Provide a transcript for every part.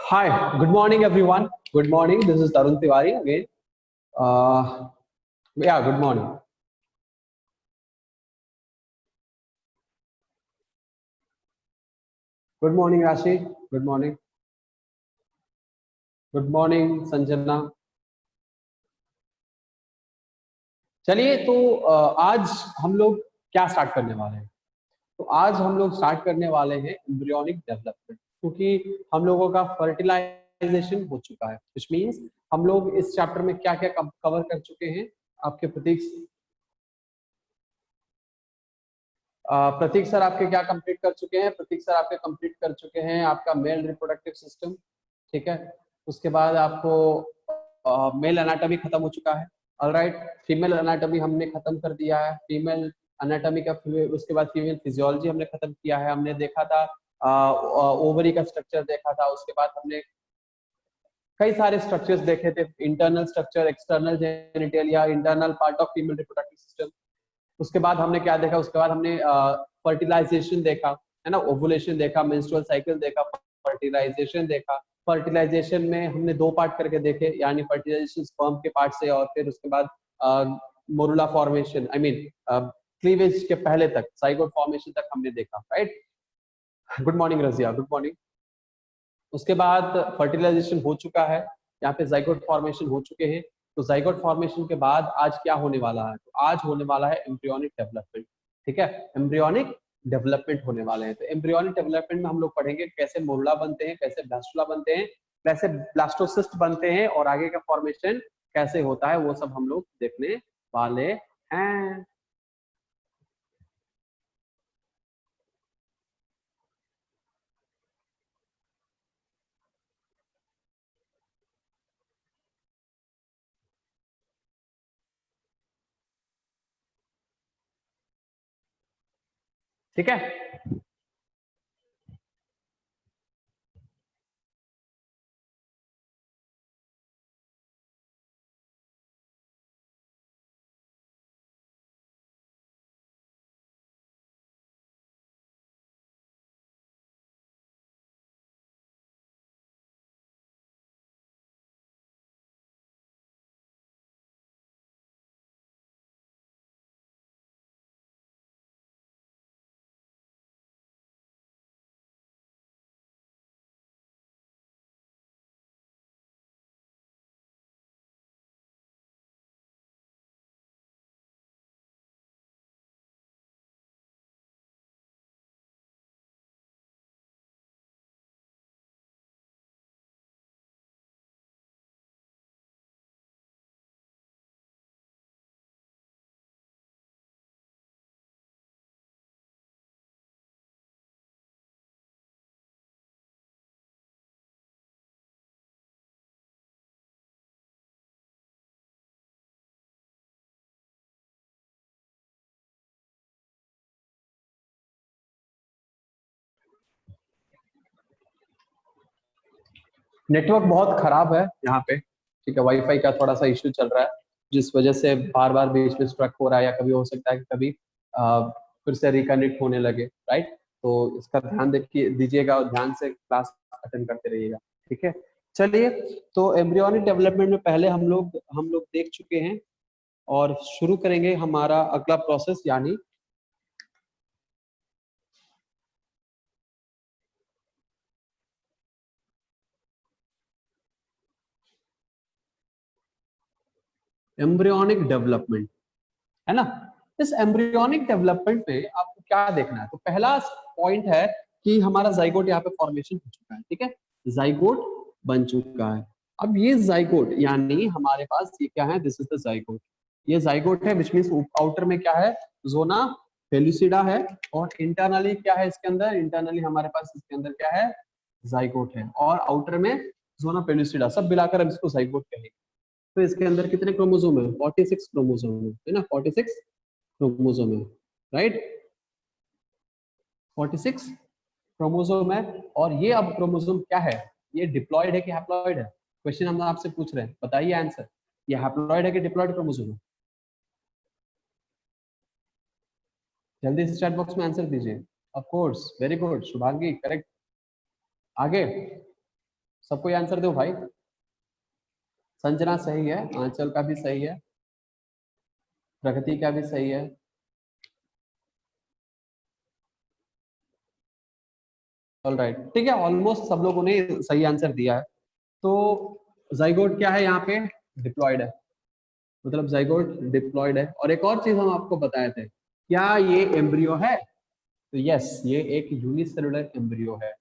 Hi, good morning, everyone. Good morning. This is Tarun Tiwari again. Uh, yeah, good morning. Good morning, Rashi. Good morning. Good morning, Sanjana. चलिए तो आज हम लोग क्या start करने वाले हैं? तो आज हम लोग स्टार्ट करने वाले हैं एम्ब्रियोनिक डेवलपमेंट, क्योंकि हम लोगों का फर्टिलाइजेशन हो चुका है, विच मीन्स हम लोग इस चैप्टर में क्या क्या कवर कर चुके हैं। आपके प्रतीक सर आपके क्या कंप्लीट कर चुके हैं? प्रतीक सर आपके कंप्लीट कर चुके हैं आपका मेल रिप्रोडक्टिव सिस्टम, ठीक है। उसके बाद आपको मेल एनाटॉमी खत्म हो चुका है, ऑलराइट। फीमेल एनाटॉमी हमने खत्म कर दिया है, फीमेल एनाटॉमी का। उसके बाद फीमेल फिजियोलॉजी हमने खत्म किया है। हमने देखा था ओवरी का स्ट्रक्चर देखा था। उसके बाद हमने कई सारे स्ट्रक्चर्स देखे थे, इंटरनल स्ट्रक्चर, एक्सटर्नल जेनिटल या internal part of female reproductive system. उसके बाद हमने क्या देखा? उसके बाद हमने फर्टिलाइजेशन देखा, है ना, ओवुलेशन देखा, मेंस्ट्रुअल साइकिल देखा, फर्टिलाइजेशन देखा। फर्टिलाइजेशन में हमने दो पार्ट करके देखे, यानी फर्टिलाइजेशन स्पर्म के पार्ट से और फिर उसके बाद morula formation, I mean cleavage के पहले तक, साइगोट फॉर्मेशन तक हमने देखा, right. Good morning Razia, good morning. उसके बाद फर्टिलाइजेशन हो चुका है, यहाँ पे जाइगोट फॉर्मेशन हो चुके हैं। तो जाइगोट फॉर्मेशन के बाद आज क्या होने वाला है? तो आज होने वाला है एम्ब्रियोनिक डेवलपमेंट, ठीक है। एम्ब्रियोनिक डेवलपमेंट होने वाले हैं। तो एम्ब्रियोनिक डेवलपमेंट में हम लोग पढ़ेंगे कैसे मोरुला बनते हैं, कैसे ब्लास्टुला बनते हैं, कैसे ब्लास्टोसिस्ट बनते हैं, और आगे का फॉर्मेशन कैसे होता है, वो सब हम लोग देखने वाले हैं। ठीक है। नेटवर्क बहुत खराब है यहाँ पे, ठीक है। वाईफाई का थोड़ा सा इश्यू चल रहा है, जिस वजह से बार बार बीच में स्ट्रक हो रहा है, या कभी हो सकता है कि कभी फिर से रिकनेक्ट होने लगे, राइट। तो इसका ध्यान दीजिएगा और ध्यान से क्लास अटेंड करते रहिएगा, ठीक है। चलिए, तो एम्ब्रियोनिक डेवलपमेंट में पहले हम लोग देख चुके हैं, और शुरू करेंगे हमारा अगला प्रोसेस, यानी एम्ब्रियोनिक डेवलपमेंट, है ना। इस एम्ब्रियोनिक डेवलपमेंट में आपको क्या देखना है? तो पहला पॉइंट है कि हमारा जाइगोट यहाँ पे फॉर्मेशन हो चुका है, ठीक है। जाइगोट बन चुका है। अब ये जाइगोट यानी हमारे पास ये क्या है? This is the zygote. ये जाइगोट है, विच मींस आउटर में क्या है? जोना पेलुसिडा है। और इंटरनली क्या है इसके अंदर? इंटरनली हमारे पास इसके अंदर क्या है? जाइगोट है। और आउटर में जोना पेलुसिडा, सब मिलाकर हम इसको जाइगोट कहेंगे। तो इसके अंदर कितने क्रोमोसोम है? 46 क्रोमोसोम है ना, 46 क्रोमोसोम है, राइट। 46 क्रोमोसोम है। और ये अब क्रोमोसोम क्या है? ये डिप्लॉयड है कि हैप्लॉयड है? क्वेश्चन हम आपसे पूछ रहे हैं, बताइए आंसर। ये हैप्लॉयड है कि डिप्लॉयड क्रोमोसोम है? जल्दी से चैट बॉक्स में आंसर दीजिए। Of course, very good Shubhangi, correct. आगे सबको आंसर दो भाई। संजना सही है, आंचल का भी सही है, प्रगति का भी सही है। ऑलराइट, ठीक है, ऑलमोस्ट सब लोगों ने सही आंसर दिया है। तो जाइगोट क्या है यहाँ पे? डिप्लॉयड है, मतलब जाइगोट डिप्लॉयड है। और एक और चीज हम आपको बताए थे, क्या ये एम्ब्रियो है? तो यस, ये एक यूनिसेलुलर एम्ब्रियो है,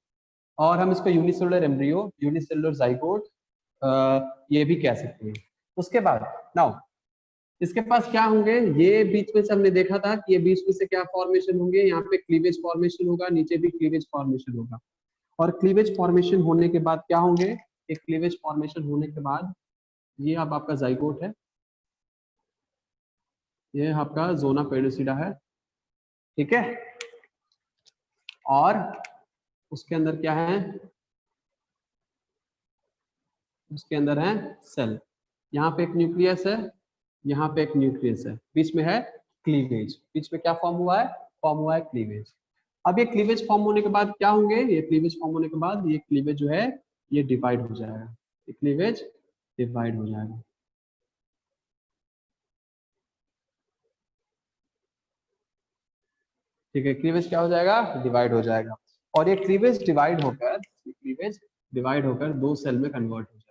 और हम इसको यूनिसेलुलर एम्ब्रियो, यूनिसेलुलर जाइगोट ये भी कह सकते हैं। उसके बाद नाउ इसके पास क्या होंगे? ये बीच में से हमने देखा था कि ये बीच में से क्या फॉर्मेशन होंगे, यहाँ पे क्लीवेज फॉर्मेशन होगा, नीचे भी क्लीवेज फॉर्मेशन होगा। और क्लीवेज फॉर्मेशन होने के बाद क्या होंगे? एक क्लीवेज फॉर्मेशन होने के बाद ये अब आपका जाइगोट है, ये आपका जोना पेलुसिडा है, ठीक है। और उसके अंदर क्या है? उसके अंदर है सेल। यहाँ पे एक न्यूक्लियस है, यहाँ पे एक न्यूक्लियस है, बीच में है क्लीवेज। बीच में क्या फॉर्म हुआ है? फॉर्म हुआ है क्लीवेज। अब ये क्लीवेज फॉर्म होने के बाद क्या होंगे? ये क्लीवेज फॉर्म होने के बाद ये क्लीवेज जो है ये डिवाइड हो जाएगा, ये क्लीवेज डिवाइड हो जाएगा। ठीक है, क्लीवेज क्या हो जाएगा? डिवाइड हो जाएगा। और ये क्लीवेज डिवाइड होकर दो सेल में कन्वर्ट हो जाएगा।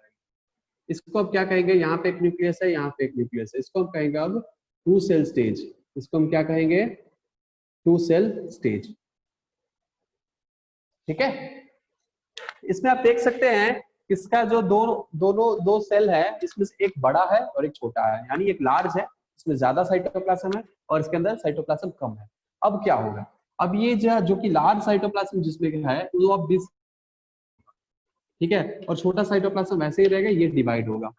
इसको अब क्या कहेंगे? यहाँ पे एक न्यूक्लियस है, यहाँ पे एक न्यूक्लियस है, इसको हम कहेंगे अब टू सेल स्टेज। इसको हम क्या कहेंगे? टू सेल स्टेज, ठीक है। इसमें आप देख सकते हैं इसका जो दोनों दो सेल है, इसमें से एक बड़ा है और एक छोटा है, यानी एक लार्ज है, इसमें ज्यादा साइटोप्लाज्म है और इसके अंदर साइटोप्लाज्म कम है। अब क्या होगा? अब ये जो कि लार्ज साइटोप्लाज्म जिसमें है वो अब दिस, ठीक है, और छोटा साइटोप्लाज्म वैसे ही रहेगा, ये डिवाइड होगा।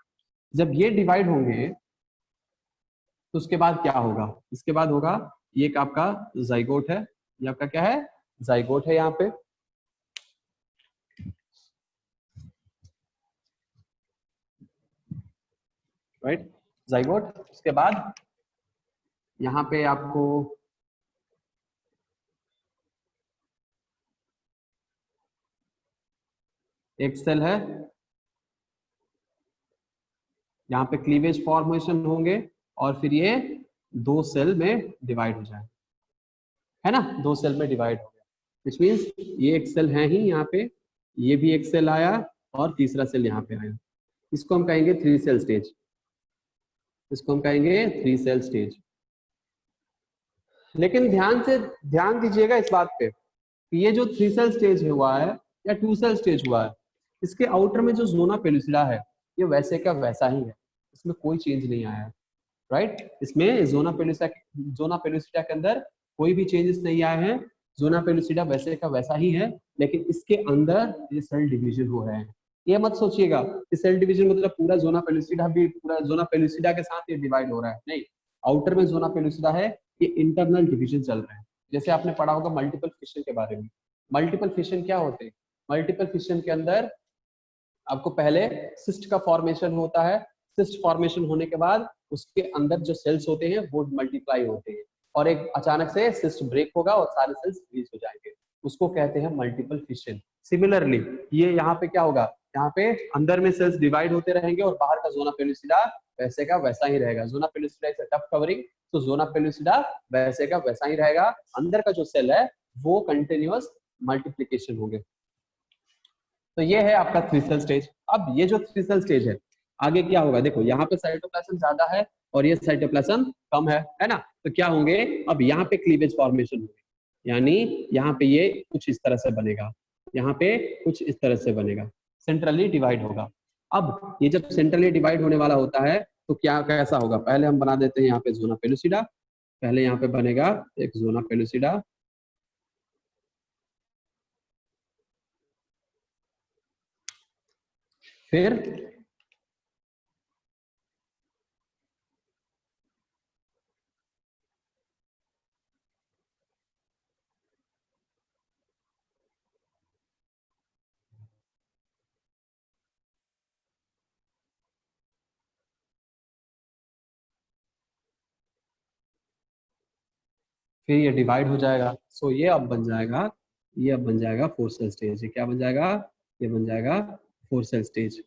जब ये डिवाइड होंगे तो उसके बाद क्या होगा? इसके बाद होगा ये एक आपका जाइगोट है, ये आपका क्या है? जाइगोट है यहाँ पे, राइट, जाइगोट। उसके बाद यहाँ पे आपको एक सेल है, यहाँ पे क्लीवेज फॉर्मेशन होंगे और फिर ये दो सेल में डिवाइड हो जाए, है ना, दो सेल में डिवाइड हो गया। विच मीन्स ये एक सेल है ही यहाँ पे, ये भी एक सेल आया और तीसरा सेल यहाँ पे आया। इसको हम कहेंगे थ्री सेल स्टेज, इसको हम कहेंगे थ्री सेल स्टेज। लेकिन ध्यान दीजिएगा इस बात पे कि ये जो थ्री सेल स्टेज हुआ है या टू सेल स्टेज हुआ है, इसके आउटर में जो जोना पेलुसिडा है ये वैसे का वैसा ही है, इसमें कोई चेंज नहीं आया है, राइट। इसमें जोना पेलुसिडा के अंदर कोई भी चेंजेस नहीं आए हैं, जोना पेलुसिडा वैसे का वैसा ही है। लेकिन इसके अंदर ये सेल डिवीजन हो रहे हैं। ये मत सोचिएगा कि सेल डिवीजन मतलब पूरा जोना पेलुसिडा भी पूरा जोना पेलुसिडा के साथ ये डिवाइड हो रहा है, नहीं। आउटर में जोना पेलुसिडा है, ये इंटरनल डिवीजन चल रहे हैं। जैसे आपने पढ़ा होगा मल्टीपल फिशन के बारे में। मल्टीपल फिशन क्या होते हैं? मल्टीपल फिशन के अंदर आपको पहले सिस्ट का फॉर्मेशन होता है, सिस्ट फॉर्मेशन होने के बाद उसके अंदर जो सेल्स होते हैं वो मल्टीप्लाई होते हैं, और एक अचानक से सिस्ट ब्रेक होगा और सारे सेल्स रिलीज हो जाएंगे, उसको कहते हैं मल्टीपल फिशन। सिमिलरली ये यहाँ पे क्या होगा? यहाँ पे अंदर में सेल्स डिवाइड होते रहेंगे और बाहर का जोना पेलुसिडा वैसे का वैसा ही रहेगा। Zona pellucida is tough covering, तो जोना पेलुसिडा वैसे का वैसा ही रहेगा। अंदर का जो सेल है वो कंटिन्यूअस मल्टीप्लीकेशन होंगे। तो ये है आपका थ्री सेल स्टेज। अब ये जो थ्री सेल स्टेज है आगे क्या होगा? देखो यहाँ पे साइटोप्लाज्म ज्यादा है और ये साइटोप्लाज्म कम है ना। तो क्या होंगे? अब यहाँ पे क्लीवेज फॉर्मेशन होंगे, यानी यहाँ पे ये कुछ इस तरह से बनेगा, यहाँ पे कुछ इस तरह से बनेगा, सेंट्रली डिवाइड होगा। अब ये जब सेंट्रली डिवाइड होने वाला होता है तो क्या कैसा होगा? पहले हम बना देते हैं यहाँ पे जोना पेलुसिडा, पहले यहाँ पे बनेगा एक जोना पेलुसिडा, फिर फिर ये डिवाइड हो जाएगा। सो ये अब बन जाएगा, ये अब बन जाएगा फोर सेल स्टेज। ये क्या बन जाएगा? ये बन जाएगा 4 सेल स्टेज।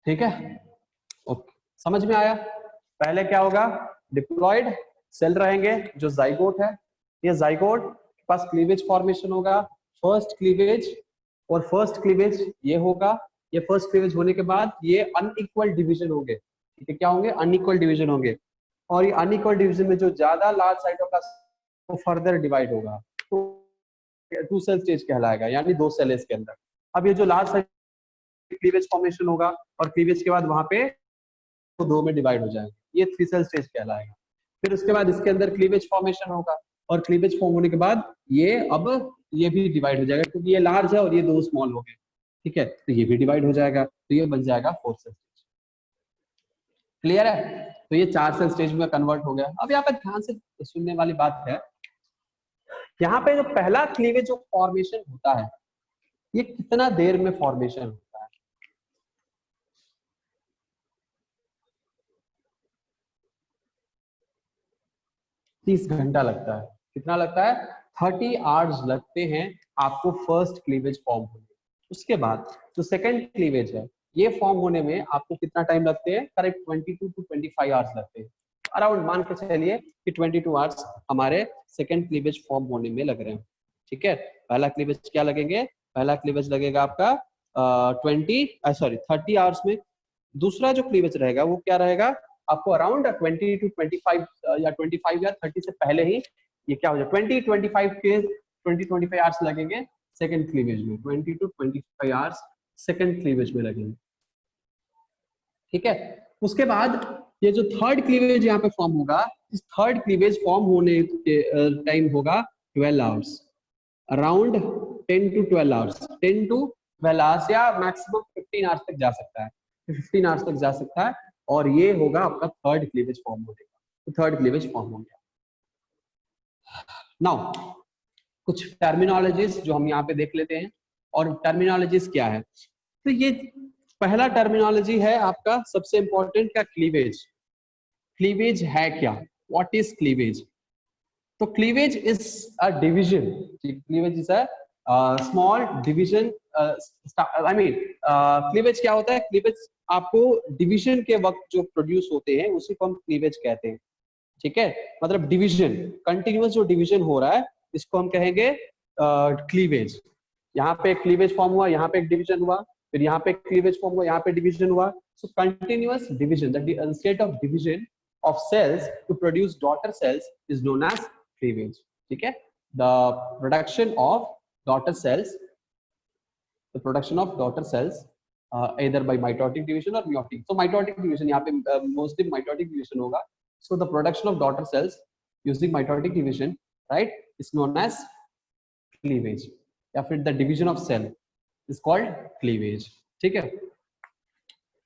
ठीक है, ओके, समझ में आया। पहले क्या होगा, डिप्लॉयड सेल रहेंगे जो जाइगोट है, ये जाइगोट के पास क्लीवेज फॉर्मेशन होगा, फर्स्ट क्लीवेज, और फर्स्ट क्लीवेज ये होगा, ये फर्स्ट क्लीवेज होने के बाद ये अनइक्वल डिवीजन होंगे, ठीक है, क्या होंगे, अनइक्वल डिवीजन होंगे, और ये अनइक्वल डिवीजन में जो ज्यादा लार्ज साइटोप्लाज्म वो फर्दर डिवाइड होगा, तो 2 सेल स्टेज कहलाएगा, यानी 2 सेल इसके अंदर। अब ये जो लार्ज साइट क्लीवेज फॉर्मेशन होगा, और क्लीवेज के बाद वहां पे तो 2 में डिवाइड हो जाएंगे, ये 3 सेल स्टेज कहलाएगा। फिर उसके बाद इसके अंदर क्लीवेज फॉर्मेशन होगा, और क्लीवेज फॉर्म होने के बाद ये अब ये भी डिवाइड हो जाएगा, क्योंकि ये लार्ज है और ये 2 स्मॉल हो गए, ठीक है, तो ये भी डिवाइड हो जाएगा, तो ये बन जाएगा 4 सेल स्टेज। क्लियर है, तो ये 4 सेल स्टेज में कन्वर्ट हो गया। अब यहाँ पे ध्यान से सुनने वाली बात है, यहाँ पे जो पहला क्लीवेज जो फॉर्मेशन होता है, ये कितना देर में फॉर्मेशन होता है, 30 घंटा लगता है। कितना लगता है, 30 आवर्स लगते हैं आपको फर्स्ट क्लीवेज फॉर्म होने में। उसके बाद जो सेकंड क्लीवेज है, ये फॉर्म होने में आपको कितना टाइम लगते हैं, करेक्ट 22 to 25 आवर्स लगते हैं, अराउंड मान के चलिए कि 22 आवर्स हमारे सेकंड क्लीवेज फॉर्म होने में लग रहे हैं, ठीक है। पहला क्लीवेज क्या लगेंगे, पहला क्लीवेज लगेगा आपका 30 आवर्स में। दूसरा जो क्लीवेज रहेगा वो क्या रहेगा, आपको अराउंड 20 to 25 या 25 या 30 से पहले ही ये क्या हो जाए, 20-25 आवर्स लगेंगे सेकंड क्लीवेज में, 20 to 25 आवर्स सेकंड क्लीवेज में लगेंगे, ठीक है। उसके बाद ये जो थर्ड क्लीवेज यहाँ पे फॉर्म होगा, इस थर्ड क्लीवेज फॉर्म होने के टाइम होगा 12 hours, around 10 to 12 hours, 10 to 12 hours या मैक्सिमम 15 आवर्स तक जा सकता है, 15 आवर्स तक जा सकता है, और ये होगा आपका थर्ड क्लीवेज फॉर्म होने का, तो थर्ड क्लीवेज फॉर्म हो गया। नाउ कुछ टर्मिनोलॉजीज जो हम यहाँ पे देख लेते हैं, और टर्मिनोलॉजीज क्या है, तो ये पहला टर्मिनोलॉजी है आपका सबसे इंपॉर्टेंट का क्लीवेज। क्लीवेज है क्या, व्हाट इज क्लीवेज, तो cleavage is a division, cleavage is a small division, I mean cleavage क्या होता है, क्लीवेज आपको डिवीजन के वक्त जो प्रोड्यूस होते हैं उसी को हम क्लीवेज कहते हैं, ठीक है, मतलब डिवीजन, कंटिन्यूअस जो डिवीजन हो रहा है इसको हम कहेंगे क्लीवेज। यहाँ पे क्लीवेज फॉर्म हुआ, यहाँ पे एक डिवीजन हुआ, फिर यहाँ पे क्लीवेज फॉर्म हुआ, यहाँ पे डिवीजन हुआ, so continuous division, the state of division of cells to produce daughter cells is known as cleavage, ठीक है, the production of daughter cells, the production of daughter cells either by mitotic division or meiotic, so mitotic division यहाँ पे mostly mitotic division होगा, so the production of daughter cells using mitotic division, right, is known as cleavage, या फिर the division of cell is called cleavage, ठीक है,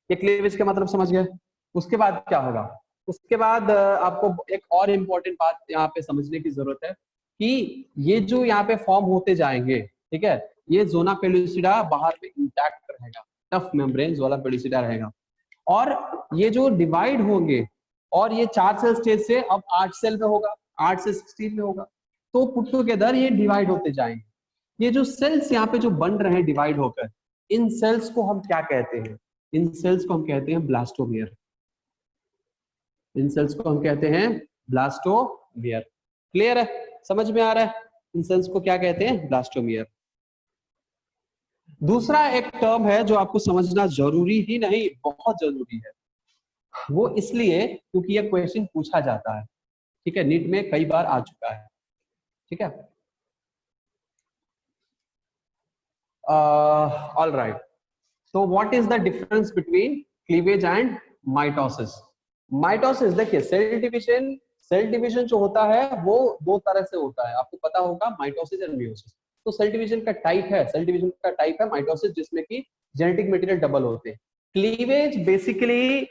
ये cleavage का मतलब समझ गए। उसके बाद क्या होगा, उसके बाद आपको एक और इम्पोर्टेंट बात यहाँ पे समझने की जरूरत है कि ये जो यहाँ पे फॉर्म होते जाएंगे, ठीक है, ये जोना पेलुसिडा बाहर में इंटैक्ट रहेगा, टफ मेम्ब्रेन जोना पेलुसिडा रहेगा, और ये जो डिवाइड होंगे, और ये 4 सेल स्टेज से अब 8 सेल में होगा, 8 से 16 में होगा, तो पुट टुगेदर ये डिवाइड होते जाएंगे। ये जो सेल्स यहाँ पे जो बन रहे हैं डिवाइड होकर, इन सेल्स को हम क्या कहते हैं, इन सेल्स को हम कहते हैं ब्लास्टोमियर, इन सेल्स को हम कहते हैं ब्लास्टोमियर। क्लियर है, समझ में आ रहा है, इन सेल्स को क्या कहते हैं, ब्लास्टोमियर। दूसरा एक टर्म है जो आपको समझना जरूरी ही नहीं, बहुत जरूरी है, वो इसलिए क्योंकि यह क्वेश्चन पूछा जाता है, ठीक है, नीट में कई बार आ चुका है, ठीक है। All right, so what is the difference between cleavage and mitosis? Mitosis देखिए, सेल डिवीजन जो होता है वो 2 तरह से होता है, आपको पता होगा, माइटोसिस एंड मियोसिस। तो सेल डिवीजन का टाइप है, सेल डिवीजन का टाइप है माइटोसिस, जिसमें कि जेनेटिक मटेरियल डबल होते हैं। क्लीवेज बेसिकली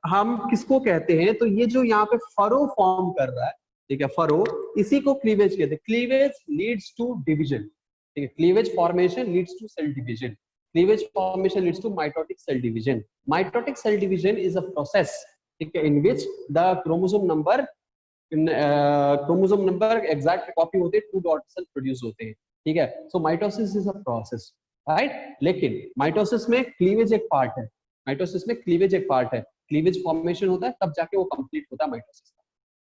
हम किसको कहते हैं, तो ये जो यहाँ पे फरो फॉर्म कर रहा है, ठीक है, फरो, इसी को क्लीवेज कहते हैं। क्लीवेज लीड्स टू डिवीजन, ठीक है, cleavage formation leads to cell division, cleavage formation leads to mitotic cell division. Mitotic cell division is a process in which the chromosome number chromosome number exact copy होते हैं, 2 dot cell produce होते हैं, ठीक है। So mitosis is a process, right. लेकिन mitosis में cleavage एक part है, माइटोसिस में क्लीवेज एक पार्ट है, क्लीवेज फॉर्मेशन होता है तब जाके वो कंप्लीट होता है माइटोसिस,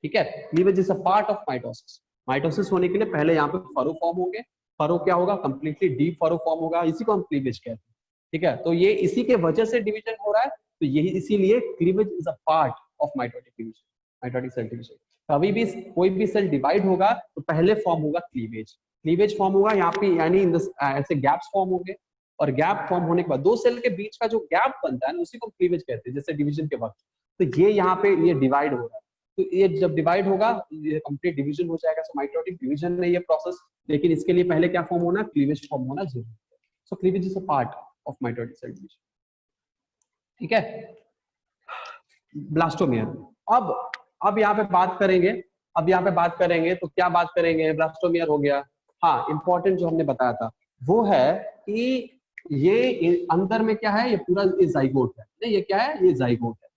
ठीक है। Cleavage is a part of mitosis. Mitosis होने के लिए पहले यहाँ पे फरो फॉर्म होंगे, फरो क्या होगा, कंप्लीटली डीप फरो फॉर्म होगा, इसी को हम क्लीवेज कहते हैं, ठीक है। तो ये इसी के वजह से डिवीजन हो रहा है, तो यही इसीलिए cleavage is a part of mitotic division, mitotic cell division. कभी भी कोई भी सेल डिवाइड होगा तो पहले फॉर्म होगा क्लीवेज, क्लीवेज फॉर्म होगा यहाँ पे, यानी ऐसे गैप्स फॉर्म होंगे, और गैप फॉर्म होने के बाद दो सेल के बीच का जो गैप बनता है ना उसी को क्लीवेज कहते हैं, जैसे डिवीजन के वक्त। तो ये यहाँ पे ये डिवाइड हो रहा है, तो ये जब डिवाइड होगा ये कंप्लीट डिवीजन हो जाएगा। सो माइटोटिक डिवीजन है ये प्रोसेस, लेकिन इसके लिए पहले क्या फॉर्म होना, क्लीवेज फॉर्म होना जरूरी है। So cleavage is a part of mitotic cell division, ठीक है। ब्लास्टोमियर, अब यहाँ पे बात करेंगे, अब यहाँ पे बात करेंगे तो क्या बात करेंगे, ब्लास्टोमियर हो गया। हाँ, इंपॉर्टेंट जो हमने बताया था वो है कि ये अंदर में क्या है, ये पूरा ये जाइगोट है, नहीं ये क्या है, ये जाइगोट है।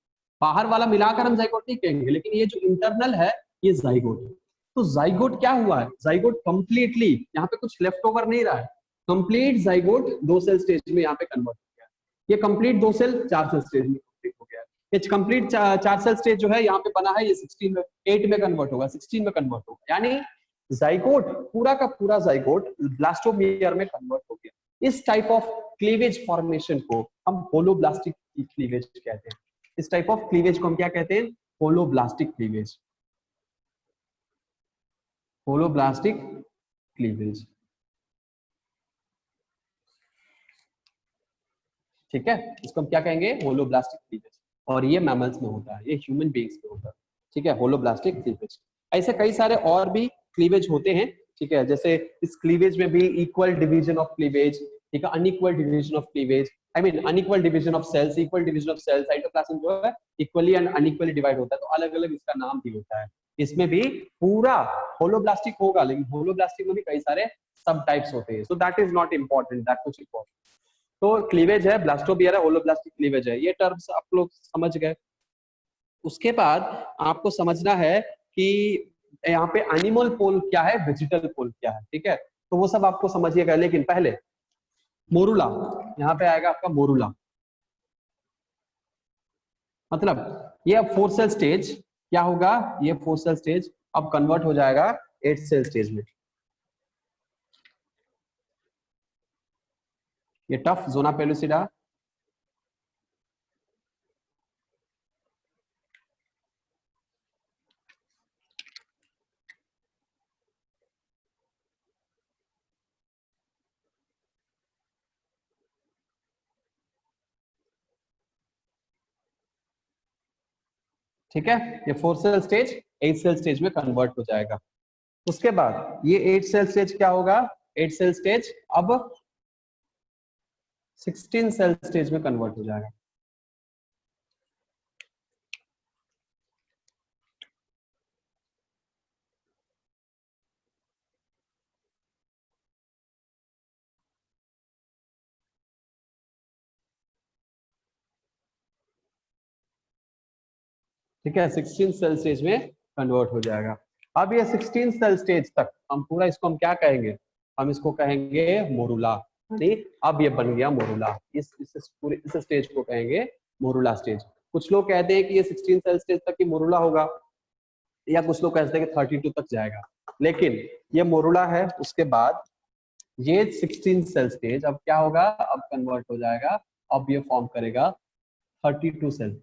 बाहर वाला मिलाकर हम जाइगोट नहीं कहेंगे, लेकिन ये जो इंटरनल है ये जाइगोट है। तो जाइगोट क्या हुआ है, जाइगोट कंप्लीटली यहाँ पे कुछ लेफ्ट ओवर नहीं रहा है, कंप्लीट जाइगोट 2 सेल स्टेज में यहाँ पे कन्वर्ट हो गया। ये कंप्लीट 2 सेल 4 सेल स्टेज में कंप्लीट हो गया। ये कंप्लीट 4 सेल स्टेज जो है यहाँ पे बना है, ये 16 में 8 में कन्वर्ट होगा, 16 में कन्वर्ट होगा, यानी जाइगोट पूरा का पूरा जाइगोट ब्लास्टोमियर में कन्वर्ट हो गया। इस टाइप ऑफ क्लीवेज फॉर्मेशन को हम होलोब्लास्टिक क्लीवेज कहते हैं। इस टाइप ऑफ क्लीवेज को हम क्या कहते हैं, होलोब्लास्टिक क्लीवेज, होलोब्लास्टिक क्लीवेज, ठीक है। इसको हम क्या कहेंगे, होलोब्लास्टिक क्लीवेज। और ये मैमल्स में होता है, ये ह्यूमन बीइंग्स में होता है, ठीक है, होलोब्लास्टिक क्लीवेज। ऐसे कई सारे और भी क्लीवेज होते हैं, ठीक है, जैसे इस क्लीवेज में भी इक्वल डिवीजन ऑफ क्लीवेज, ठीक है, unequal division of cleavage, I mean unequal division of cells, equal division of cells, cytoplasm जो है इक्वली एंड अनइक्वली डिवाइड होता है, तो अलग अलग इसका नाम भी होता है। इसमें भी पूरा होलोब्लास्टिक होगा, लेकिन होलोब्लास्टिक में भी कई सारे सब टाइप्स होते हैं, so that is not important, that कुछ इम्पोर्टेंट। तो क्लीवेज है, ब्लास्टोबियर है, होलोब्लास्टिक क्लीवेज है, ये टर्म्स आप लोग समझ गए। उसके बाद आपको समझना है कि यहाँ पे एनिमल पोल क्या है, वेजिटल पोल क्या है, ठीक है, तो वो सब आपको समझिएगा। लेकिन पहले मोरूला, यहाँ पे आएगा आपका मोरूला, मतलब ये 4 सेल स्टेज क्या होगा, ये 4 सेल स्टेज अब कन्वर्ट हो जाएगा 8 सेल स्टेज में। ये टफ जोना पेलुसिडा, ठीक है, ये 4 सेल स्टेज 8 सेल स्टेज में कन्वर्ट हो जाएगा। उसके बाद ये 8 सेल स्टेज क्या होगा, 8 सेल स्टेज अब 16 सेल स्टेज में कन्वर्ट हो जाएगा। ठीक है, 16 सेल स्टेज में कन्वर्ट हो जाएगा। अब ये 16 सेल स्टेज तक हम पूरा इसको हम क्या कहेंगे, हम इसको कहेंगे मोरूला, यानी अब ये बन गया मोरूला। इस पूरे इस स्टेज को कहेंगे मोरूला स्टेज। कुछ लोग कहते हैं कि ये 16 सेल स्टेज तक ही मोरूला होगा, या कुछ लोग कहते हैं कि 32 तक जाएगा, लेकिन ये मोरूला है। उसके बाद ये 16 सेल स्टेज अब क्या होगा, अब कन्वर्ट हो जाएगा, अब ये फॉर्म करेगा 32 सेल।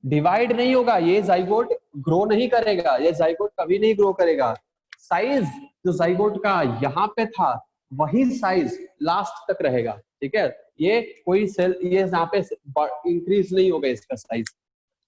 डिवाइड नहीं होगा, ये जाइगोट ग्रो नहीं करेगा, ये जाइगोट कभी नहीं ग्रो करेगा। साइज जो जाइगोट का यहाँ पे था वही साइज लास्ट तक रहेगा, ठीक है। ये कोई सेल ये यहाँ पे इंक्रीज नहीं होगा इसका साइज,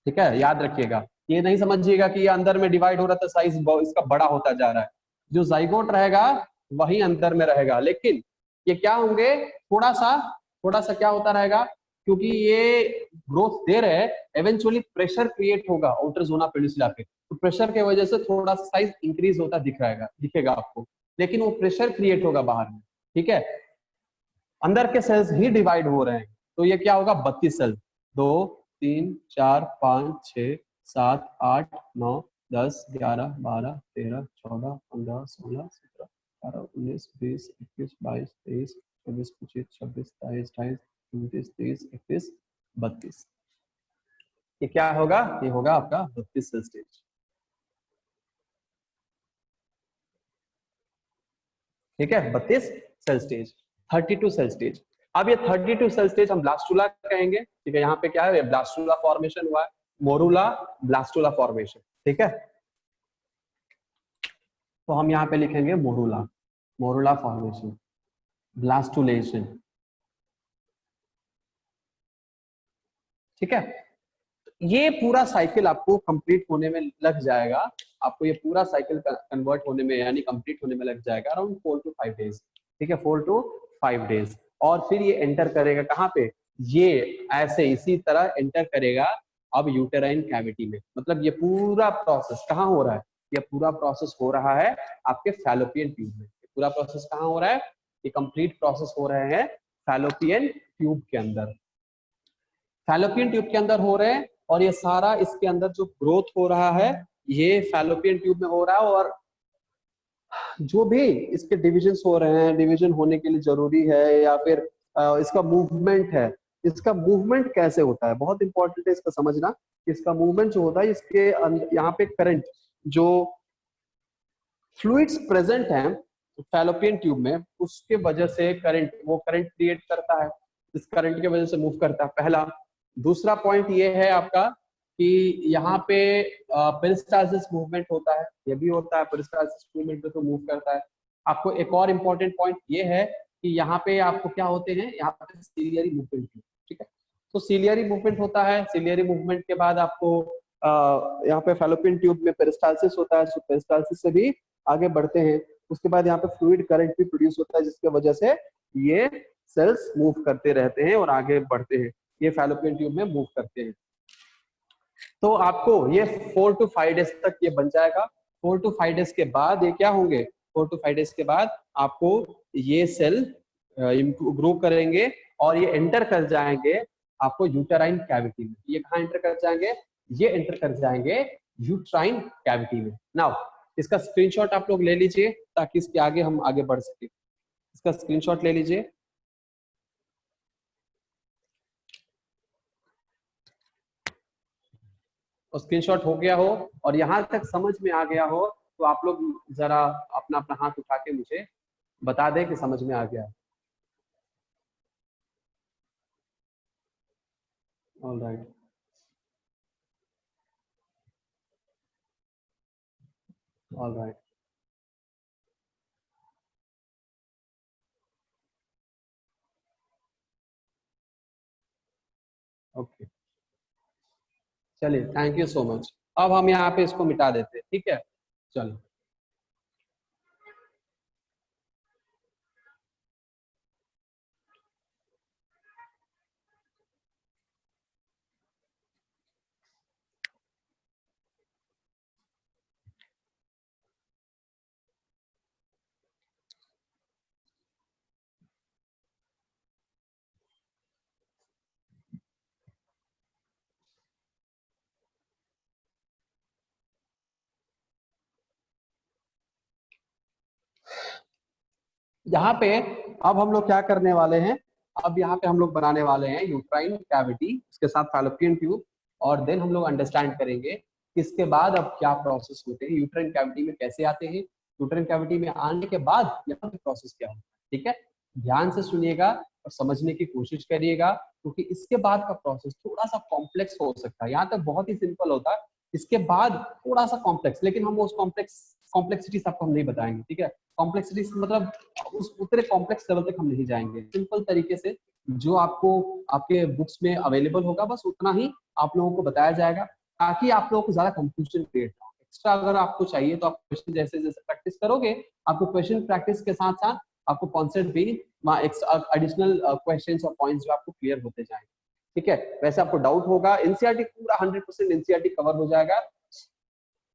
ठीक है, याद रखिएगा। ये नहीं समझिएगा कि ये अंदर में डिवाइड हो रहा था साइज इसका बड़ा होता जा रहा है। जो जाइगोट रहेगा वही अंदर में रहेगा, लेकिन ये क्या होंगे, थोड़ा सा क्या होता रहेगा, क्योंकि ये ग्रोथ दे रहे हैं, एवेंचुअली प्रेशर क्रिएट होगा आउटर जोना पेनिसुला पे, तो प्रेशर के वजह से थोड़ा सा साइज इंक्रीज होता दिखेगा आपको, लेकिन वो प्रेशर क्रिएट होगा बाहर में, ठीक है। अंदर के सेल्स ही डिवाइड हो रहे हैं, तो ये क्या होगा, 32 सेल, 2 3 4 5 6 7 8 9 10, 11, 12, 13, 14, 15, 16, 17, 18, 19, 20, 21, 22, 23, 24, 25, 26, 27, 28, 29, 30, 31, 32। ये क्या होगा? ये होगा आपका 32 सेल स्टेज। ठीक है, 32 सेल स्टेज, 32 सेल स्टेज। अब ये 32 सेल स्टेज हम ब्लास्टुला कहेंगे। ठीक है, यहाँ पे क्या है? ब्लास्टुला फॉर्मेशन हुआ है, मोरूला ब्लास्टुला फॉर्मेशन। ठीक है, तो हम यहाँ पे लिखेंगे मोरूला, मोरूला फॉर्मेशन, ब्लास्टुलेशन। ठीक है, ये पूरा साइकिल आपको कंप्लीट होने में लग जाएगा। आपको ये पूरा साइकिल कन्वर्ट होने में यानी कंप्लीट होने में लग जाएगा अराउंड 4 to 5 डेज। ठीक है, 4 to 5 डेज। और फिर ये एंटर करेगा कहाँ पे? ये ऐसे इसी तरह एंटर करेगा अब यूटेराइन कैविटी में। मतलब ये पूरा प्रोसेस कहाँ हो रहा है? ये पूरा प्रोसेस हो रहा है आपके फैलोपियन ट्यूब में। पूरा प्रोसेस कहाँ हो रहा है? ये कंप्लीट प्रोसेस हो रहे हैं फैलोपियन ट्यूब के अंदर। फैलोपियन ट्यूब के अंदर हो रहे हैं और ये सारा इसके अंदर जो ग्रोथ हो रहा है ये फैलोपियन ट्यूब में हो रहा है। और जो भी इसके डिविजन्स हो रहे हैं, डिवीजन होने के लिए जरूरी है या फिर इसका मूवमेंट है, इसका मूवमेंट कैसे होता है बहुत इंपॉर्टेंट है इसका समझना। इसका मूवमेंट जो होता है इसके यहाँ पे करंट जो फ्लूइड्स प्रेजेंट हैं फैलोपियन ट्यूब में उसके वजह से करंट, वो करंट क्रिएट करता है, इस करंट की वजह से मूव करता है, पहला। दूसरा पॉइंट ये है आपका कि यहाँ पे पेरिस्टाल्सिस मूवमेंट होता है, ये भी होता है, पेरिस्टाल्सिस मूवमेंट पे तो मूव करता है। आपको एक और इम्पोर्टेंट पॉइंट ये है कि यहाँ पे आपको क्या होते हैं, यहाँ पे सीलियरी मूवमेंट। ठीक है, तो सीलियरी मूवमेंट होता है, सीलियरी मूवमेंट के बाद आपको यहाँ पे फैलोपियन ट्यूब में पेरिस्टाल्सिस होता है, तो पेरिस्टाल्सिस से भी आगे बढ़ते हैं। उसके बाद यहाँ पे फ्लूइड करंट भी प्रोड्यूस होता है जिसकी वजह से ये सेल्स मूव करते रहते हैं और आगे बढ़ते हैं, ये फैलोपियन ट्यूब में मूव करते हैं। तो आपको ये 4 to 5 डेज तक ये बन जाएगा। 4 to 5 डेज के बाद ये क्या होंगे? 4 to 5 डेज के बाद आपको ये सेल ग्रो करेंगे और ये एंटर कर जाएंगे आपको यूटेराइन कैविटी में। ये कहाँ एंटर कर जाएंगे? ये एंटर कर जाएंगे यूट्राइन कैविटी में। नाउ इसका स्क्रीनशॉट आप लोग ले लीजिए ताकि इसके आगे हम आगे बढ़ सके। इसका स्क्रीनशॉट ले लीजिए। और स्क्रीनशॉट हो गया हो और यहाँ तक समझ में आ गया हो तो आप लोग जरा अपना अपना हाथ उठा के मुझे बता दें कि समझ में आ गया। All right, all right, okay, चलिए थैंक यू सो मच। अब हम यहाँ पे इसको मिटा देते हैं, ठीक है? चलो, यहाँ पे अब हम लोग क्या करने वाले हैं? अब यहाँ पे हम लोग बनाने वाले हैं यूट्राइन कैविटी, उसके साथ फैलोपियन ट्यूब, और देन हम लोग अंडरस्टैंड करेंगे कि इसके बाद अब क्या प्रोसेस होते हैं, यूट्राइन कैविटी में कैसे आते हैं, यूट्राइन कैविटी में आने के बाद यहाँ पे प्रोसेस क्या होता है। ठीक है, ध्यान से सुनिएगा और समझने की कोशिश करिएगा क्योंकि इसके बाद का प्रोसेस थोड़ा सा कॉम्प्लेक्स हो सकता है। यहाँ तक बहुत ही सिंपल होता है, इसके बाद थोड़ा सा कॉम्प्लेक्स, लेकिन हम उस कॉम्प्लेक्सिटी आपको हम नहीं बताएंगे। ठीक है, कॉम्प्लेक्सिटी मतलब उस उतने कॉम्प्लेक्स लेवल तक हम नहीं जाएंगे, सिंपल तरीके से जो आपको आपके बुक्स में अवेलेबल होगा बस उतना ही आप लोगों को बताया जाएगा ताकि आप लोगों को ज्यादा कंफ्यूजन क्रिएट ना हो। एक्स्ट्रा अगर आपको चाहिए तो आप क्वेश्चन जैसे जैसे प्रैक्टिस करोगे आपको क्वेश्चन प्रैक्टिस के साथ साथ आपको कॉन्सेप्ट भी एडिशनल क्वेश्चंस और पॉइंट्स जो आपको क्लियर होते जाएंगे। ठीक है, वैसे आपको डाउट होगा एनसीईआरटी पूरा 100% एनसीईआरटी कवर हो जाएगा,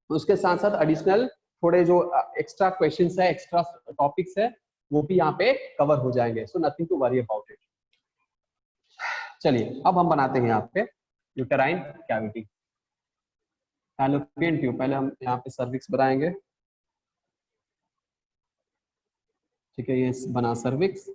उसके साथ साथ एडिशनल थोड़े जो एक्स्ट्रा क्वेश्चंस है, एक्स्ट्रा टॉपिक्स है, वो भी यहाँ पे कवर हो जाएंगे। So nothing to worry about it. चलिए अब हम बनाते हैं यहाँ पे यूटेराइन कैविटी। फैलोपियन ट्यूब, पहले हम यहाँ पे सर्विक्स बनाएंगे। ठीक है, ये बना सर्विक्स।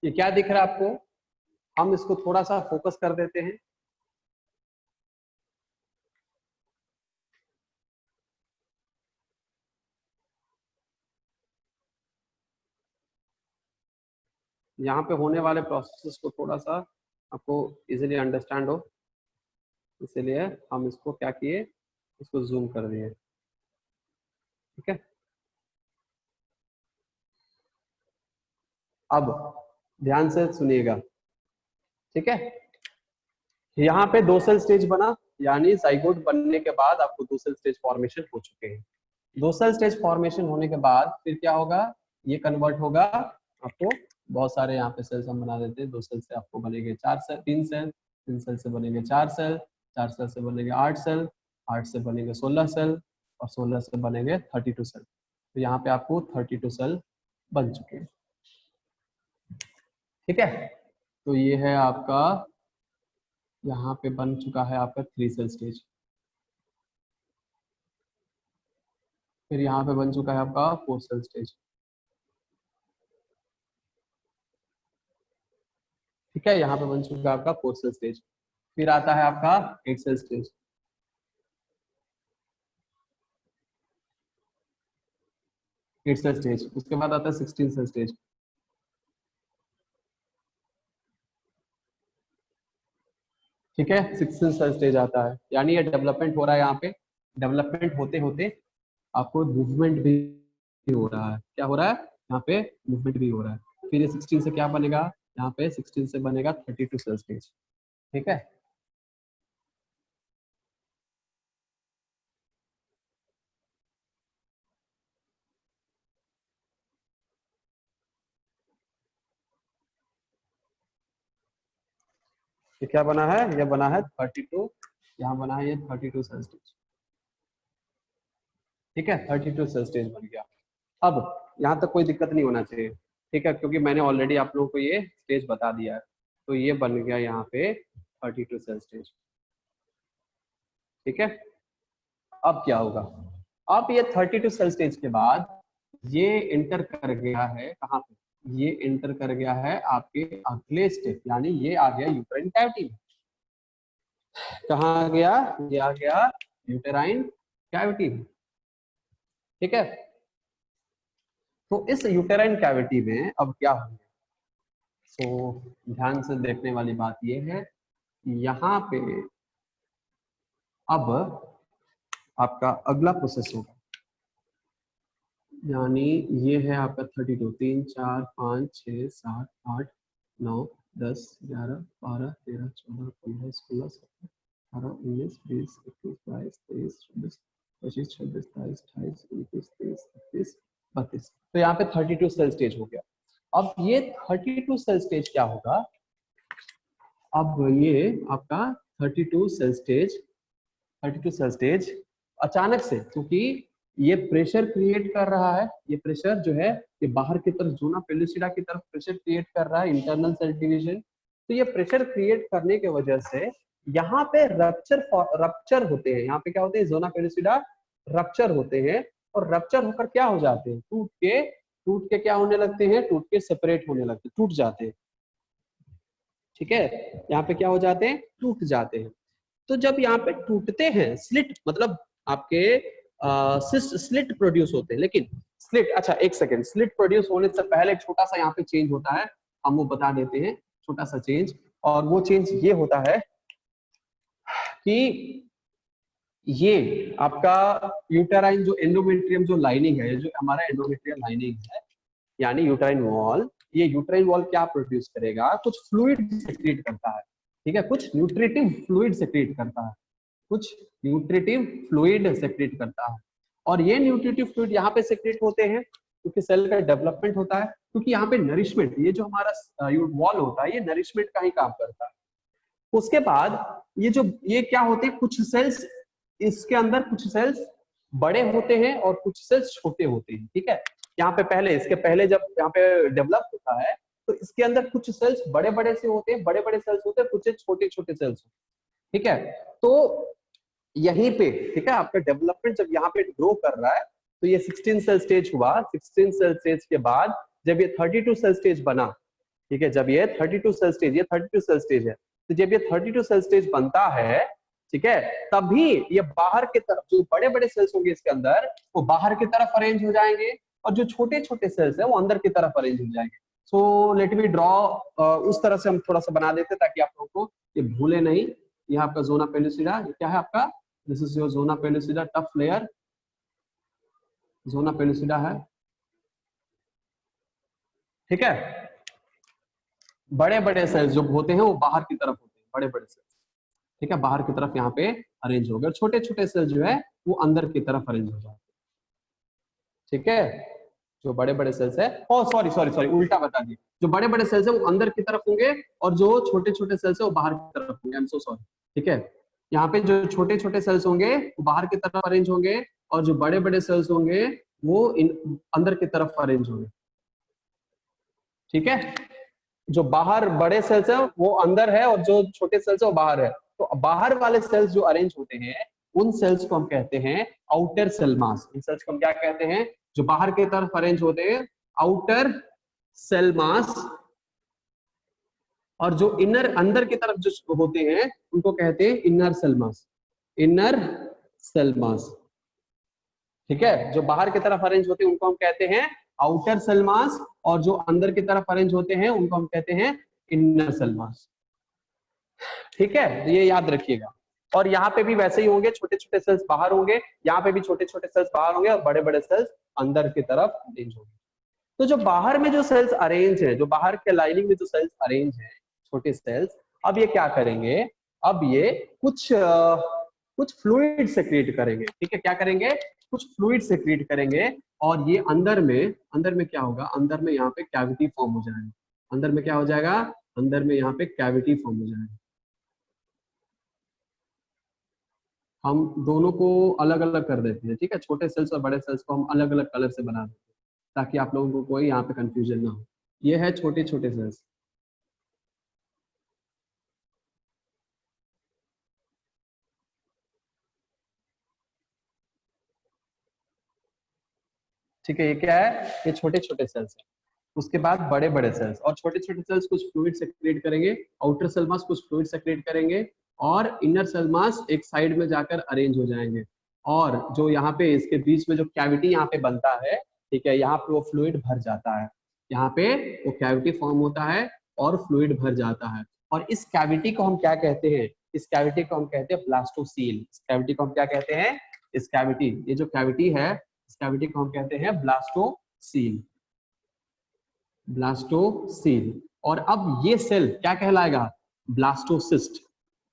ये क्या दिख रहा है आपको? हम इसको थोड़ा सा फोकस कर देते हैं। यहाँ पे होने वाले प्रोसेसेस को थोड़ा सा आपको इजीली अंडरस्टैंड हो, इसीलिए हम इसको क्या किए, इसको जूम कर दिए। ठीक है, अब ध्यान से सुनिएगा। ठीक है, यहाँ पे दो सेल स्टेज बना, यानी जाइगोट बनने के बाद आपको दो सेल स्टेज फॉर्मेशन हो चुके हैं। दो सेल स्टेज फॉर्मेशन होने के बाद फिर क्या होगा, ये कन्वर्ट होगा आपको, बहुत सारे यहाँ पे सेल्स हम बना देते हैं। दो सेल से आपको बनेंगे चार सेल, तीन सेल, तीन सेल से बनेंगे चार सेल, चार सेल से बनेंगे आठ सेल, आठ से बनेंगे 16 सेल, और 16 से बनेंगे 32 सेल। तो यहाँ पे आपको 32 सेल बन चुके हैं। ठीक है, तो ये है आपका, यहाँ पे बन चुका है आपका 3 सेल स्टेज। फिर यहाँ पे बन चुका है आपका 4 सेल स्टेज। ठीक है, यहाँ पे बन चुका है आपका 4 सेल स्टेज। फिर आता है आपका 8 सेल स्टेज। 8 सेल स्टेज, उसके बाद आता है 16 सेल स्टेज। ठीक है, 16 सेल स्टेज आता है, यानी ये डेवलपमेंट हो रहा है। यहाँ पे डेवलपमेंट होते होते आपको मूवमेंट भी हो रहा है। क्या हो रहा है? यहाँ पे मूवमेंट भी हो रहा है। फिर ये 16 से क्या बनेगा, यहाँ पे 16 से बनेगा 32 सेल स्टेज। ठीक है, ये क्या बना है, ये बना है 32, यहाँ बना है ये 32 सेल स्टेज। ठीक है, 32 सेल स्टेज बन गया। अब यहाँ तक कोई दिक्कत नहीं होना चाहिए। ठीक है, क्योंकि मैंने ऑलरेडी आप लोगों को ये स्टेज बता दिया है। तो ये बन गया यहाँ पे 32 सेल स्टेज। ठीक है, अब क्या होगा, अब ये 32 सेल स्टेज के बाद ये इंटर कर गया है कहाँ पे, ये इंटर कर गया है आपके अगले स्टेप, यानी ये आ गया यूटेराइन कैविटी में। कहाँ आ गया, ये आ गया यूटेराइन कैविटी में। ठीक है, तो इस यूटेराइन कैविटी में अब क्या होगा, तो ध्यान से देखने वाली बात ये है, यहाँ पे अब आपका अगला प्रोसेस होगा, यानी ये है आपका 32, 3 4 5 6 7 8 9 10 11 12 13 14 15 16 17 19, 20, 21, 22, 23, 24, 25, 26, 27, 28, 29, 30, 31, 32। तो यहाँ पे 32 सेल स्टेज हो गया। अब ये 32 सेल स्टेज क्या होगा, अब ये आपका 32 सेल स्टेज, 32 सेल स्टेज अचानक से, क्योंकि ये प्रेशर क्रिएट कर रहा है, ये प्रेशर जो है ये बाहर की तरफ ज़ोना पेलुसिडा की तरफ प्रेशर क्रिएट कर रहा है, इंटरनल सेल डिवीजन। तो ये प्रेशर क्रिएट करने की वजह से यहाँ पे रप्चर होते हैं, यहाँ पे क्या होते हैं, ज़ोना पेलुसिडा रप्चर होते हैं, और रप्चर होकर क्या हो जाते हैं, टूट के क्या होने लगते हैं, टूट के सेपरेट होने लगते हैं, टूट जाते हैं। ठीक है, यहाँ पे क्या हो जाते हैं, टूट जाते हैं। तो जब यहाँ पे टूटते हैं, स्लिट मतलब आपके स्लिट प्रोड्यूस होते हैं, लेकिन स्लिट, अच्छा एक सेकेंड, स्लिट प्रोड्यूस होने से पहले एक छोटा सा यहाँ पे चेंज होता है, हम वो बता देते हैं, छोटा सा चेंज। और वो चेंज ये होता है कि ये आपका यूटेराइन जो एंडोमेट्रियम जो लाइनिंग है, जो हमारा एंडोमेट्रियम लाइनिंग है, यानी यूटेराइन वॉल, ये यूटेराइन वॉल क्या प्रोड्यूस करेगा, कुछ फ्लूइड सेक्रेट करता है। ठीक है, कुछ न्यूट्रिटिव फ्लूइड सेक्रेट करता है, कुछ न्यूट्रिटिव फ्लूइड सेक्रेट करता है। और ये न्यूट्रिटिव फ्लूइड यहाँ पे सेक्रेट होते हैं क्योंकि सेल का डेवलपमेंट होता है, क्योंकि यहाँ पे नरिशमेंट, ये जो हमारा वॉल होता है, ये नरिशमेंट का ही काम करता है। उसके बाद ये क्या होते हैं, कुछ सेल्स इसके अंदर, कुछ सेल्स बड़े होते हैं और कुछ सेल्स छोटे होते हैं। ठीक है, यहाँ पे पहले, इसके पहले जब यहाँ पे डेवलप होता है तो इसके अंदर कुछ सेल्स बड़े बड़े से होते हैं, बड़े बड़े सेल्स होते हैं, कुछ छोटे छोटे सेल्स होते हैं। ठीक है, तो यहीं पे, ठीक है, आपका डेवलपमेंट जब यहाँ पे ग्रो कर रहा है, तो ये 16 सेल स्टेज हुआ। 16 सेल स्टेज के बाद जब ये 32 सेल स्टेज बना, ठीक है, जब ये 32 सेल स्टेज, ये 32 सेल स्टेज है, तो जब ये 32 सेल स्टेज बनता है, ठीक है, तभी ये बाहर की तरफ जो बड़े बड़े सेल्स होंगे इसके अंदर, वो बाहर की तरफ अरेंज हो जाएंगे, और जो छोटे छोटे सेल्स है वो अंदर की तरफ अरेंज हो जाएंगे। सो लेट मी ड्रॉ, उस तरह से हम थोड़ा सा बना देते ताकि आप लोगों को ये भूले नहीं। ये आपका ज़ोना पेलुसिडा, ये क्या है आपका, this is your zona pellucida tough layer, zona pellucida है। ठीक है, बड़े बड़े सेल्स जो होते हैं वो बाहर की तरफ होते हैं, बड़े बड़े सेल्स, ठीक है, बाहर की तरफ यहाँ पे अरेंज हो गए, और छोटे छोटे सेल्स जो है वो अंदर की तरफ अरेंज हो जाते हैं। ठीक है, जो बड़े बड़े सेल्स है, ओ सॉरी सॉरी सॉरी, उल्टा बता दिए, जो बड़े बड़े सेल्स है वो अंदर की तरफ होंगे और जो छोटे छोटे सेल्स है वो बाहर की तरफ होंगे। I am so sorry. ठीक है, यहाँ पे जो छोटे छोटे सेल्स होंगे वो बाहर की तरफ अरेंज होंगे, और जो बड़े बड़े सेल्स होंगे वो अंदर की तरफ अरेंज होंगे। ठीक है, जो बाहर बड़े सेल्स है वो अंदर है और जो छोटे सेल्स है वो बाहर है। तो बाहर वाले सेल्स जो अरेंज होते हैं उन सेल्स को हम कहते हैं आउटर सेल मास। इन सेल्स को हम क्या कहते हैं, जो बाहर की तरफ अरेंज होते हैं, आउटर सेल मास। और जो इनर, अंदर की तरफ जो होते हैं उनको कहते हैं inner cell mass, inner cell mass. ठीक है, जो बाहर की तरफ अरेंज होते हैं उनको हम कहते हैं आउटर सेल मास, और जो अंदर की तरफ अरेंज होते हैं उनको हम कहते हैं इनर सेल मास। ठीक है, ये याद रखिएगा। और यहाँ पे भी वैसे ही होंगे, छोटे छोटे सेल्स बाहर होंगे, यहाँ पे भी छोटे छोटे सेल्स बाहर होंगे और बड़े बड़े सेल्स अंदर की तरफ अरेंज होंगे। तो जो बाहर में जो सेल्स अरेंज है, जो बाहर के लाइनिंग में जो सेल्स अरेंज है, छोटे सेल्स, अब ये क्या करेंगे, अब ये कुछ फ्लूइड सेक्रेट करेंगे। ठीक है, क्या करेंगे, कुछ फ्लूइड सेक्रेट करेंगे, और ये अंदर में क्या होगा, अंदर में यहाँ पे कैविटी फॉर्म हो जाएगा। अंदर में क्या हो जाएगा, अंदर में यहाँ पे कैविटी फॉर्म हो जाएगा। हम दोनों को अलग अलग कर देते हैं। ठीक है, छोटे सेल्स और बड़े सेल्स को हम अलग अलग कलर से बना देते हैं ताकि आप लोगों को कोई यहाँ पे कंफ्यूजन ना हो। ये है छोटे छोटे सेल्स। ठीक है, ये क्या है, ये छोटे छोटे सेल्स है। उसके बाद बड़े बड़े सेल्स, और छोटे छोटे सेल्स कुछ फ्लूइड सेक्रेट करेंगे, आउटर सेल मास कुछ फ्लूइड सेक्रेट करेंगे, और इनर सेल मास एक साइड में जाकर अरेंज हो जाएंगे। और जो यहाँ पे इसके बीच में जो कैविटी यहाँ पे बनता है, ठीक है, यहाँ पे वो फ्लूइड भर जाता है, यहाँ पे वो कैविटी फॉर्म होता है और फ्लूइड भर जाता है। और इस कैविटी को हम क्या कहते हैं, इस कैविटी को हम कहते हैं ब्लास्टोसील। इस कैविटी को हम क्या कहते हैं, इस कैविटी, ये जो कैविटी है, इस कैविटी को हम कहते हैं ब्लास्टोसील, ब्लास्टोसील। और अब ये सेल क्या कहलाएगा, ब्लास्टोसिस्ट।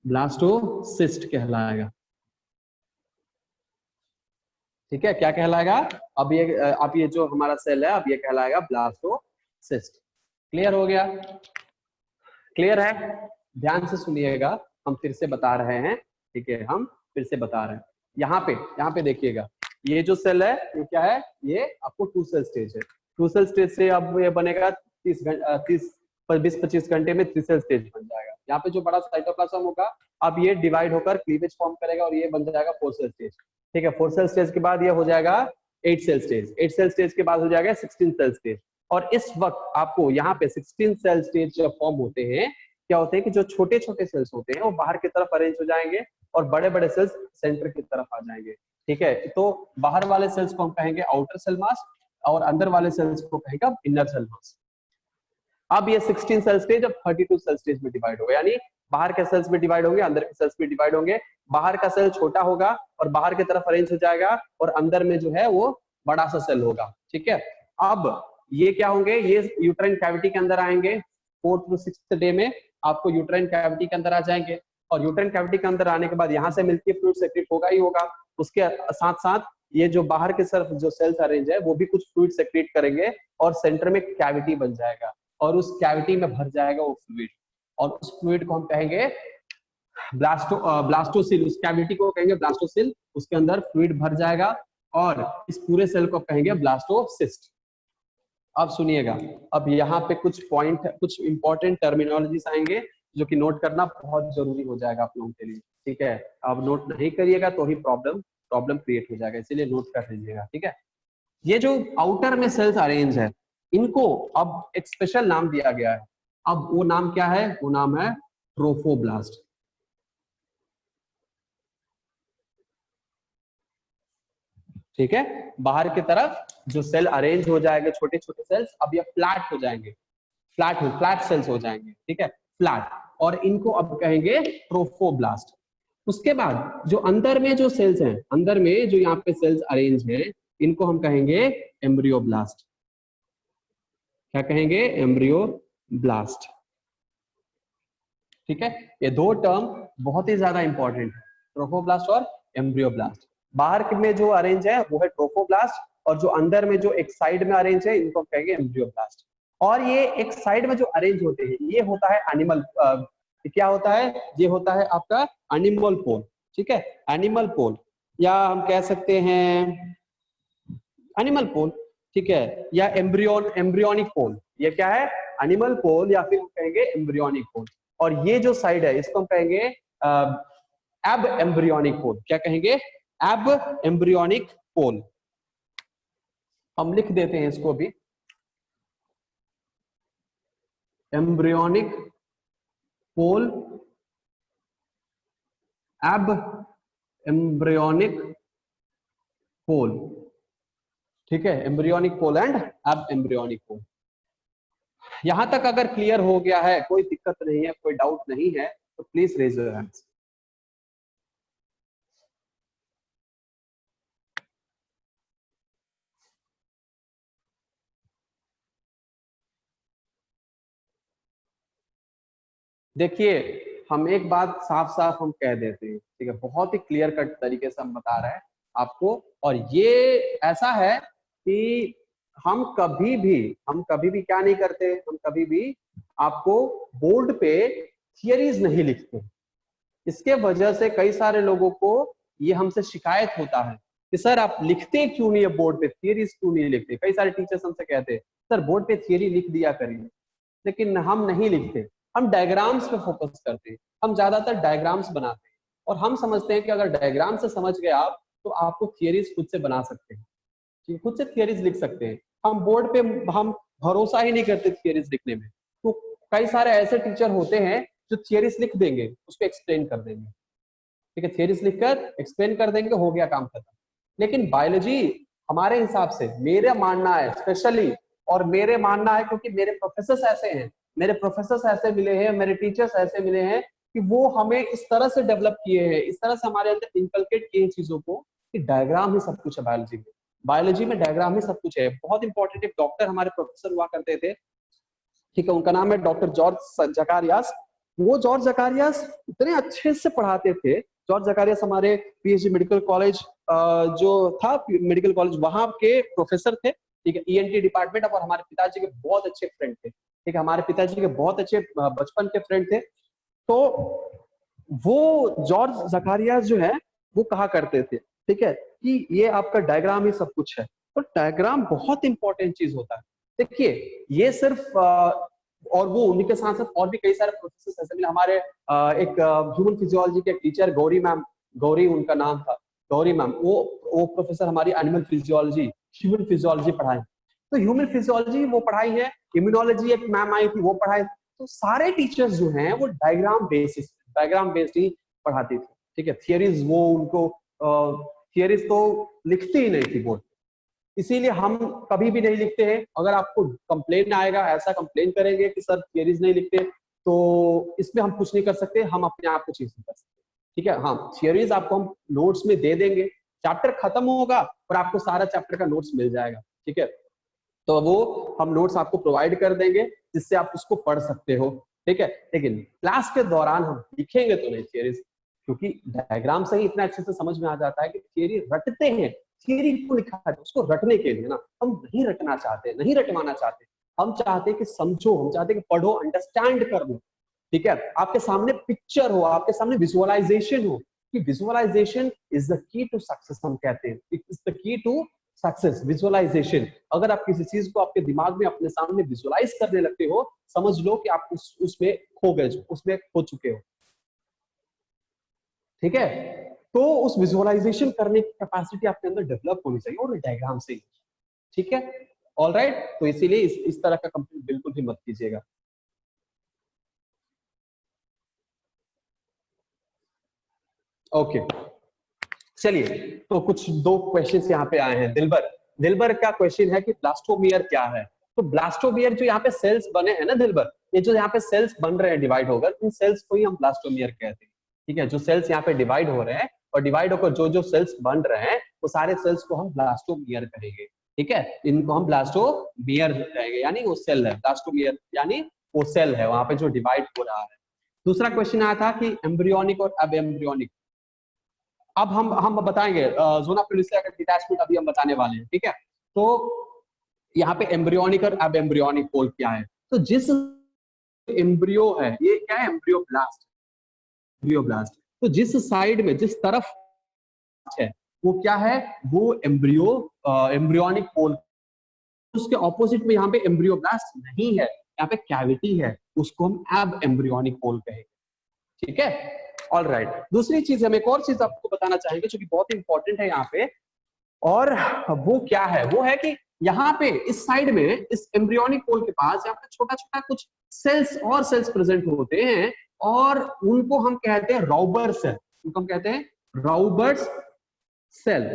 ब्लास्टोसिस्ट कहलाएगा। ठीक है, क्या कहलाएगा? अब ये जो हमारा सेल है अब ये कहलाएगा ब्लास्टोसिस्ट। क्लियर हो गया? क्लियर है? ध्यान से सुनिएगा, हम फिर से बता रहे हैं। ठीक है, हम फिर से बता रहे हैं। यहाँ पे देखिएगा, ये जो सेल है ये क्या है? ये आपको 2 सेल स्टेज है। 2 सेल स्टेज से अब ये बनेगा 20-25 घंटे में 3 सेल स्टेज बन जाएगा। यहाँ पे जो बड़ा साइटोप्लाज्म होगा अब ये डिवाइड होकर क्लीवेज फॉर्म करेगा और ये बन जाएगा 4 सेल स्टेज। ठीक है, 4 सेल स्टेज के बाद ये हो जाएगा 8 सेल स्टेज। 8 सेल स्टेज के बाद हो जाएगा 16 सेल स्टेज। और इस वक्त आपको यहाँ पे 16 सेल स्टेज जब फॉर्म होते हैं, क्या होते हैं कि जो छोटे छोटे सेल्स होते हैं वो बाहर की तरफ अरेंज हो जाएंगे और बड़े बड़े सेल्स सेंटर की तरफ आ जाएंगे। ठीक है, तो बाहर वाले सेल्स को हम कहेंगे आउटर सेल मास और अंदर वाले सेल्स को कहेंगे इनर सेल मास। अब ये 16 सेल स्टेज अब 32 सेल स्टेज में डिवाइड होगा, यानी बाहर के सेल्स में डिवाइड होंगे, अंदर के सेल्स में डिवाइड होंगे। बाहर का सेल छोटा होगा और बाहर की तरफ अरेंज हो जाएगा और अंदर में जो है वो बड़ा सा सेल होगा। ठीक है, अब ये क्या होंगे? ये यूट्राइन कैविटी के अंदर आएंगे। 4th to 6th डे में आपको यूट्राइन कैविटी के अंदर आ जाएंगे और यूट्राइन कैविटी के अंदर आने के बाद यहाँ से मिल्की फ्लूइड सेक्रेट होगा ही होगा। उसके साथ साथ ये जो बाहर की तरफ जो सेल्स अरेंज है वो भी कुछ फ्लूइड सेक्रेट करेंगे और सेंटर में कैविटी बन जाएगा और उस कैविटी में भर जाएगा वो फ्लूइड और उस फ्लूइड को हम कहेंगे ब्लास्टोसिल। उस कैविटी को कहेंगे ब्लास्टोसिल, उसके अंदर फ्लूइड भर जाएगा और इस पूरे सेल को कहेंगे ब्लास्टोसिस्ट। अब सुनिएगा, अब यहाँ पे कुछ इंपॉर्टेंट टर्मिनोलॉजीज आएंगे जो कि नोट करना बहुत जरूरी हो जाएगा आप लोगों के लिए। ठीक है, अब नोट नहीं करिएगा तो ही प्रॉब्लम क्रिएट हो जाएगा, इसीलिए नोट कर लीजिएगा। ठीक है, ये जो आउटर में सेल्स अरेंज है इनको अब एक स्पेशल नाम दिया गया है। अब वो नाम क्या है? वो नाम है ट्रोफोब्लास्ट। ठीक है, बाहर की तरफ जो सेल अरेंज हो जाएंगे छोटे छोटे सेल्स, अब ये फ्लैट हो जाएंगे, फ्लैट सेल्स हो जाएंगे। ठीक है, फ्लैट, और इनको अब कहेंगे ट्रोफोब्लास्ट। उसके बाद जो अंदर में जो सेल्स हैं, अंदर में जो यहाँ पे सेल्स अरेंज हैं, इनको हम कहेंगे एम्ब्रियोब्लास्ट। क्या कहेंगे? एम्ब्रियोब्लास्ट। ठीक है, ये 2 टर्म बहुत ही ज्यादा इंपॉर्टेंट है, ट्रोफोब्लास्ट और एम्ब्रियोब्लास्ट। बाहर में जो अरेंज है वो है ट्रोफोब्लास्ट और जो अंदर में जो एक साइड में अरेंज है इनको हम कहेंगे एम्ब्रियोब्लास्ट। और ये एक साइड में जो अरेंज होते हैं ये होता है एनिमल, क्या होता है? ये होता है आपका एनिमल पोल। ठीक है, एनिमल पोल या हम कह सकते हैं एनिमल पोल। ठीक है, या एम्ब्रियोनिक पोल। ये क्या है? एनिमल पोल या फिर हम कहेंगे एम्ब्रियोनिक पोल। और ये जो साइड है इसको हम कहेंगे एब एम्ब्रियोनिक पोल। क्या कहेंगे? एब एम्ब्रियोनिक पोल। हम लिख देते हैं इसको भी, एम्ब्रियोनिक पोल, एब एम्ब्रियोनिक पोल। ठीक है, एम्ब्रियोनिक पोल एंड एब एम्ब्रियोनिक पोल। यहां तक अगर क्लियर हो गया है, कोई दिक्कत नहीं है, कोई डाउट नहीं है, तो प्लीज रेज योर हैंड्स। देखिए, हम एक बात साफ साफ हम कह देते हैं, ठीक है, बहुत ही क्लियर कट तरीके से हम बता रहे हैं आपको। और ये ऐसा है कि हम कभी भी क्या नहीं करते, हम कभी भी आपको बोर्ड पे थियरीज नहीं लिखते। इसके वजह से कई सारे लोगों को ये हमसे शिकायत होता है कि सर आप लिखते क्यों नहीं है बोर्ड पे, थियरीज क्यों नहीं लिखते। कई सारे टीचर्स हमसे कहते हैं सर बोर्ड पे थियरी लिख दिया करिए, लेकिन हम नहीं लिखते, हम डायग्राम्स पे फोकस करते हैं। हम ज्यादातर डायग्राम्स बनाते हैं और हम समझते हैं कि अगर डायग्राम से समझ गए आप तो आपको थियरीज खुद से बना सकते हैं, खुद से थियरीज लिख सकते हैं। हम बोर्ड पे हम भरोसा ही नहीं करते थियरीज लिखने में। तो कई सारे ऐसे टीचर होते हैं जो थियरीज लिख देंगे, उसको एक्सप्लेन कर देंगे। ठीक है, थियरीज लिखकर एक्सप्लेन कर देंगे, हो गया काम खत्म। लेकिन बायोलॉजी हमारे हिसाब से, मेरा मानना है स्पेशली, और मेरे मानना है क्योंकि मेरे प्रोफेसर्स ऐसे हैं, मेरे प्रोफेसर्स ऐसे मिले हैं, मेरे टीचर्स ऐसे मिले हैं कि वो हमें इस तरह से डेवलप किए हैं, इस तरह से हमारे अंदर इनकलकेट किए चीजों को कि डायग्राम ही सब कुछ है बायोलॉजी में। बायोलॉजी में डायग्राम ही सब कुछ है। बहुत इंपॉर्टेंट एक डॉक्टर हमारे प्रोफेसर हुआ करते थे, ठीक है, उनका नाम है डॉक्टर जॉर्ज जकारियास। वो जॉर्ज जकारियास इतने अच्छे से पढ़ाते थे। जॉर्ज जकारियास हमारे पीएचडी मेडिकल कॉलेज जो था मेडिकल कॉलेज, वहां के प्रोफेसर थे, ठीक है, ईएनटी डिपार्टमेंट, और हमारे पिताजी के बहुत अच्छे फ्रेंड थे, ठीक है, हमारे पिताजी के बहुत अच्छे बचपन के फ्रेंड थे। तो वो जॉर्ज जकारियास जो है वो कहा करते थे, ठीक है, कि ये आपका डायग्राम ही सब कुछ है। तो डायग्राम बहुत इंपॉर्टेंट चीज होता है। देखिए ये सिर्फ और वो उन्हीं के साथ साथ और भी कई सारे प्रोफेसर ऐसे मिले हमारे। एक ह्यूमन फिजियोलॉजी के टीचर गौरी मैम, गौरी उनका नाम था, गौरी मैम, वो प्रोफेसर हमारी एनिमल फिजियोलॉजी, ह्यूमन फिजियोलॉजी पढ़ाई। तो ह्यूमन फिजियोलॉजी वो पढ़ाई है, इम्यूनोलॉजी एक मैम आई थी वो पढ़ाई। तो सारे टीचर्स जो हैं वो डायग्राम बेस्ड ही पढ़ाती थी, ठीक है। थियरीज वो उनको थियरीज तो लिखती ही नहीं थी बोर्ड, इसीलिए हम कभी भी नहीं लिखते हैं। अगर आपको कंप्लेन आएगा, ऐसा कंप्लेन करेंगे कि सर थियरीज नहीं लिखते, तो इसमें हम कुछ नहीं कर सकते, हम अपने आप को चीज नहीं कर सकते, ठीक है। हाँ, थियरीज आपको हम नोट्स में दे देंगे, चैप्टर खत्म होगा और आपको सारा चैप्टर का नोट्स मिल जाएगा, ठीक है। तो वो हम नोट्स आपको प्रोवाइड कर देंगे जिससे आप उसको पढ़ सकते हो, ठीक है। लेकिन क्लास के दौरान हम लिखेंगे तो नहीं थियरीज, क्योंकि डायग्राम से ही इतना अच्छे से समझ में आ जाता है कि थियरी रटते हैं। थियरी क्यों लिखा है? उसको रटने के लिए ना, हम नहीं रटना चाहते, नहीं रटवाना चाहते, हम चाहते कि समझो, हम चाहते कि पढ़ो, अंडरस्टैंड कर लो, ठीक है। आपके सामने पिक्चर हो, आपके सामने विजुअलाइजेशन हो, कि visualisation is the key to success, हम कहते हैं it is the key to success, visualisation. अगर आप किसी चीज को आपके दिमाग में अपने सामने विजुअलाइज करने लगते हो, समझ लो कि आप उसमें खो गए, उसमें खो चुके हो, ठीक है। तो उस विजुअलाइजेशन करने की कैपेसिटी आपके अंदर डेवलप होनी चाहिए, और डायग्राम से ही, ठीक है। ऑलराइट, तो इसीलिए इस तरह का कंप्लीट बिल्कुल भी मत कीजिएगा। ओके, चलिए, तो कुछ दो क्वेश्चंस यहाँ पे आए हैं। दिलबर, दिलबर का क्वेश्चन है कि ब्लास्टोमियर क्या है। तो ब्लास्टोमियर, जो यहाँ पे सेल्स बने हैं ना दिलबर, ये जो यहाँ पे सेल्स बन रहे हैं डिवाइड होकर, इन सेल्स को ही हम ब्लास्टोमियर कहते हैं, ठीक है। जो सेल्स यहाँ पे डिवाइड हो रहे हैं और डिवाइड होकर जो जो सेल्स बन रहे हैं, वो सारे सेल्स को हम ब्लास्टोमियर कहेंगे, ठीक है। इनको हम ब्लास्टोमियर कहेंगे, यानी वो सेल है, ब्लास्टोमियर यानी वो सेल है वहां पे जो डिवाइड हो रहा है। दूसरा क्वेश्चन आया था कि एम्ब्रियोनिक और अब एम्ब्रियोनिक। अब हम बताएंगे जोना पेलुसिया का डिटैचमेंट अभी हम बताने वाले हैं, ठीक है। तो यहाँ पे एम्ब्रियोनिक और अब एम्ब्रियोनिक पोल क्या है। तो जिस एम्ब्रियो है, ये क्या है, एम्ब्रियोब्लास्ट, एम्ब्रियोब्लास्ट। तो जिस साइड में, जिस तरफ है, वो क्या है, वो एम्ब्रियोनिक पोल। उसके ऑपोजिट में यहाँ पे एम्ब्रियोब्लास्ट नहीं है, यहाँ पे कैविटी है, उसको हम अब एम्ब्रियोनिक पोल कहेंगे, ठीक है। ऑल राइट, दूसरी चीज, हम एक और चीज आपको बताना चाहेंगे जो कि बहुत इंपॉर्टेंट है यहाँ पे, और वो क्या है, वो है कि यहाँ पे इस साइड में, इस एम्ब्रियोनिक पोल के पास यहाँ पे छोटा छोटा कुछ सेल्स और सेल्स प्रेजेंट होते हैं, और उनको हम कहते हैं रॉबर सेल, उनको हम कहते हैं रॉबर्ट्स सेल।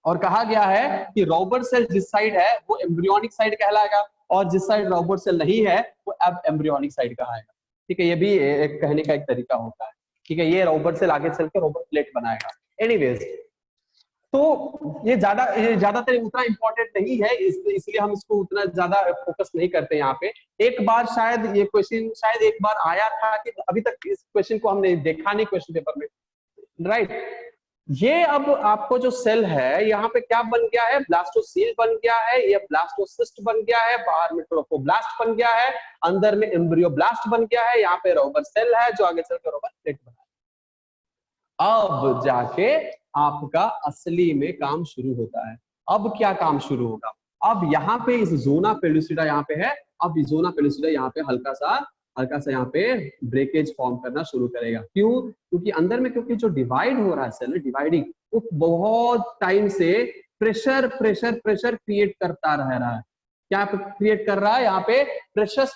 और कहा गया है कि रॉबर सेल जिस साइड है वो एम्ब्रियोनिक साइड कहलाएगा, और जिस साइड रॉबर सेल नहीं है वो अब एम्ब्रियोनिक साइड कहाएगा, ठीक है। ये भी एक कहने का एक तरीका होता है, ठीक है। ये रॉबर सेल आगे चल के रॉबर प्लेट बनाएगा। एनीवेज, तो ये ज्यादातर उतना इंपॉर्टेंट नहीं है, इसलिए हम इसको उतना ज्यादा फोकस नहीं करते यहाँ पे। एक बार शायद ये क्वेश्चन शायद एक बार आया था, कि अभी तक इस क्वेश्चन को हमने देखा नहीं क्वेश्चन पेपर में, राइट। ये अब आपको जो सेल है यहाँ पे क्या बन गया है, ब्लास्टोसील बन गया है, ये ब्लास्टोसिस्ट बन गया है, बाहर में ट्रोफोब्लास्ट बन गया है, अंदर में एम्ब्रियोब्लास्ट बन गया है, यहाँ पे रॉबर सेल है जो आगे चलकर रॉबर प्लेट बना है। अब जाके आपका असली में काम शुरू होता है। अब क्या काम शुरू होगा, अब यहाँ पे इस जोना पेलुसिडा यहाँ पे है, अब जोना पेलुसिडा यहाँ पे हल्का सा यहाँ पे ब्रेकेज फॉर्म करना शुरू करेगा। क्यों? क्योंकि अंदर में, क्योंकि जो डिवाइड हो रहा है सेल डिवाइडिंग, वो बहुत टाइम से प्रेशर प्रेशर प्रेशर क्रिएट करता रह रहा है। क्या क्रिएट कर रहा है, यहाँ पे प्रेशर्स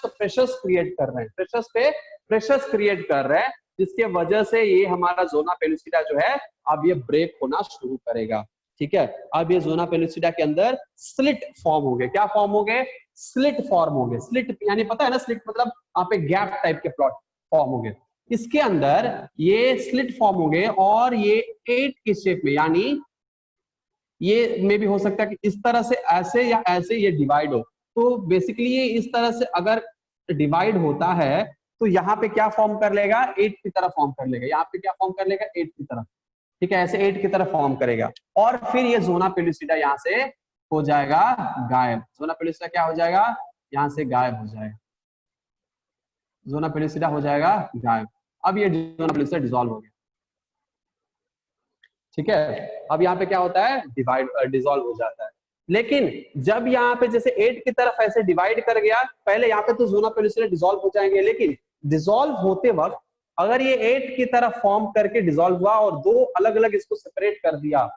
क्रिएट कर रहे हैं, प्रेशर्स क्रिएट कर रहे हैं, जिसके वजह से ये हमारा जोना पेलुसिडा जो है अब ये ब्रेक होना शुरू करेगा, ठीक है। अब ये जोना पेलुसिडा के अंदर स्लिट फॉर्म हो गए। क्या फॉर्म हो गए? स्लिट फॉर्म हो गए। स्लिट यानी पता है ना, स्लिट मतलब यहाँ पे गैप टाइप के प्लॉट फॉर्म हो गए। इसके अंदर ये स्लिट फॉर्म हो गए, और ये 8 के शेप में, यानी ये में भी हो सकता है कि इस तरह से ऐसे या ऐसे ये डिवाइड हो। तो बेसिकली ये इस तरह से अगर डिवाइड होता है तो यहाँ पे क्या फॉर्म कर लेगा, 8 की तरह फॉर्म कर लेगा, यहाँ पे क्या फॉर्म कर लेगा, 8 की तरह, ठीक है, ऐसे 8 की तरह फॉर्म करेगा। और फिर ये जोना पेलुसिडा यहाँ से हो जाएगा गायब, जोना पेलुसिडा क्या हो जाएगा, यहाँ से गायब हो जाएगा, जोना पेलुसिडा हो जाएगा गायब। अब ये जोना पेलुसिडा डिसॉल्व हो गया, ठीक है। अब यहाँ पे क्या होता है, डिवाइड डिसॉल्व हो जाता है। लेकिन जब यहाँ पे जैसे 8 की तरफ ऐसे डिवाइड कर गया, पहले यहाँ पे तो जोना पेलुसिडा डिसॉल्व हो जाएंगे, लेकिन डिसॉल्व होते वक्त अगर ये 8 की तरफ फॉर्म करके डिसॉल्व हुआ और दो अलग अलग इसको सेपरेट कर दिया,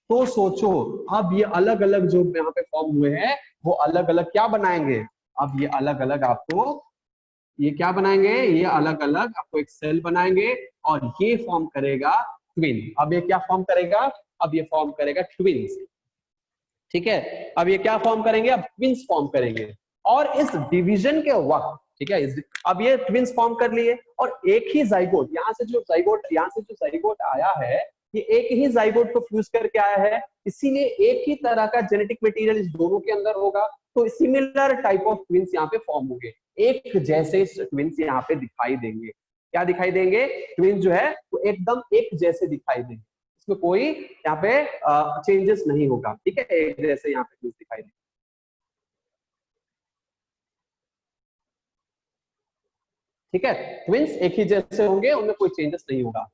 तो सोचो अब ये अलग अलग जो यहाँ पे फॉर्म हुए हैं वो अलग अलग क्या बनाएंगे, अब ये अलग अलग आपको ये क्या बनाएंगे, ये अलग अलग आपको एक सेल बनाएंगे और ये फॉर्म करेगा ट्विन। अब ये क्या फॉर्म करेगा, अब ये फॉर्म करेगा ट्विन्स, ठीक है। अब ये क्या फॉर्म करेंगे, अब ट्विन्स फॉर्म करेंगे। और इस डिवीजन के वक्त, ठीक है, अब ये ट्विन्स फॉर्म कर लिए और एक ही जाइगोट, यहाँ से जो जाइगोट आया है, ये एक ही जाइगोट को फ्यूज करके आया है, इसीलिए एक ही तरह का जेनेटिक मटेरियल इस दोनों के अंदर होगा, तो सिमिलर टाइप ऑफ ट्विन्स यहाँ पे फॉर्म होंगे, एक जैसे ट्विन्स यहाँ पे दिखाई देंगे। क्या दिखाई देंगे, ट्विन्स जो है वो एकदम एक जैसे दिखाई देंगे, इसमें कोई यहाँ पे चेंजेस नहीं होगा, ठीक है, एक जैसे यहाँ पे ट्विन्स दिखाई देंगे, ठीक है, ट्विन्स एक ही जैसे होंगे, उनमें कोई चेंजेस नहीं होगा।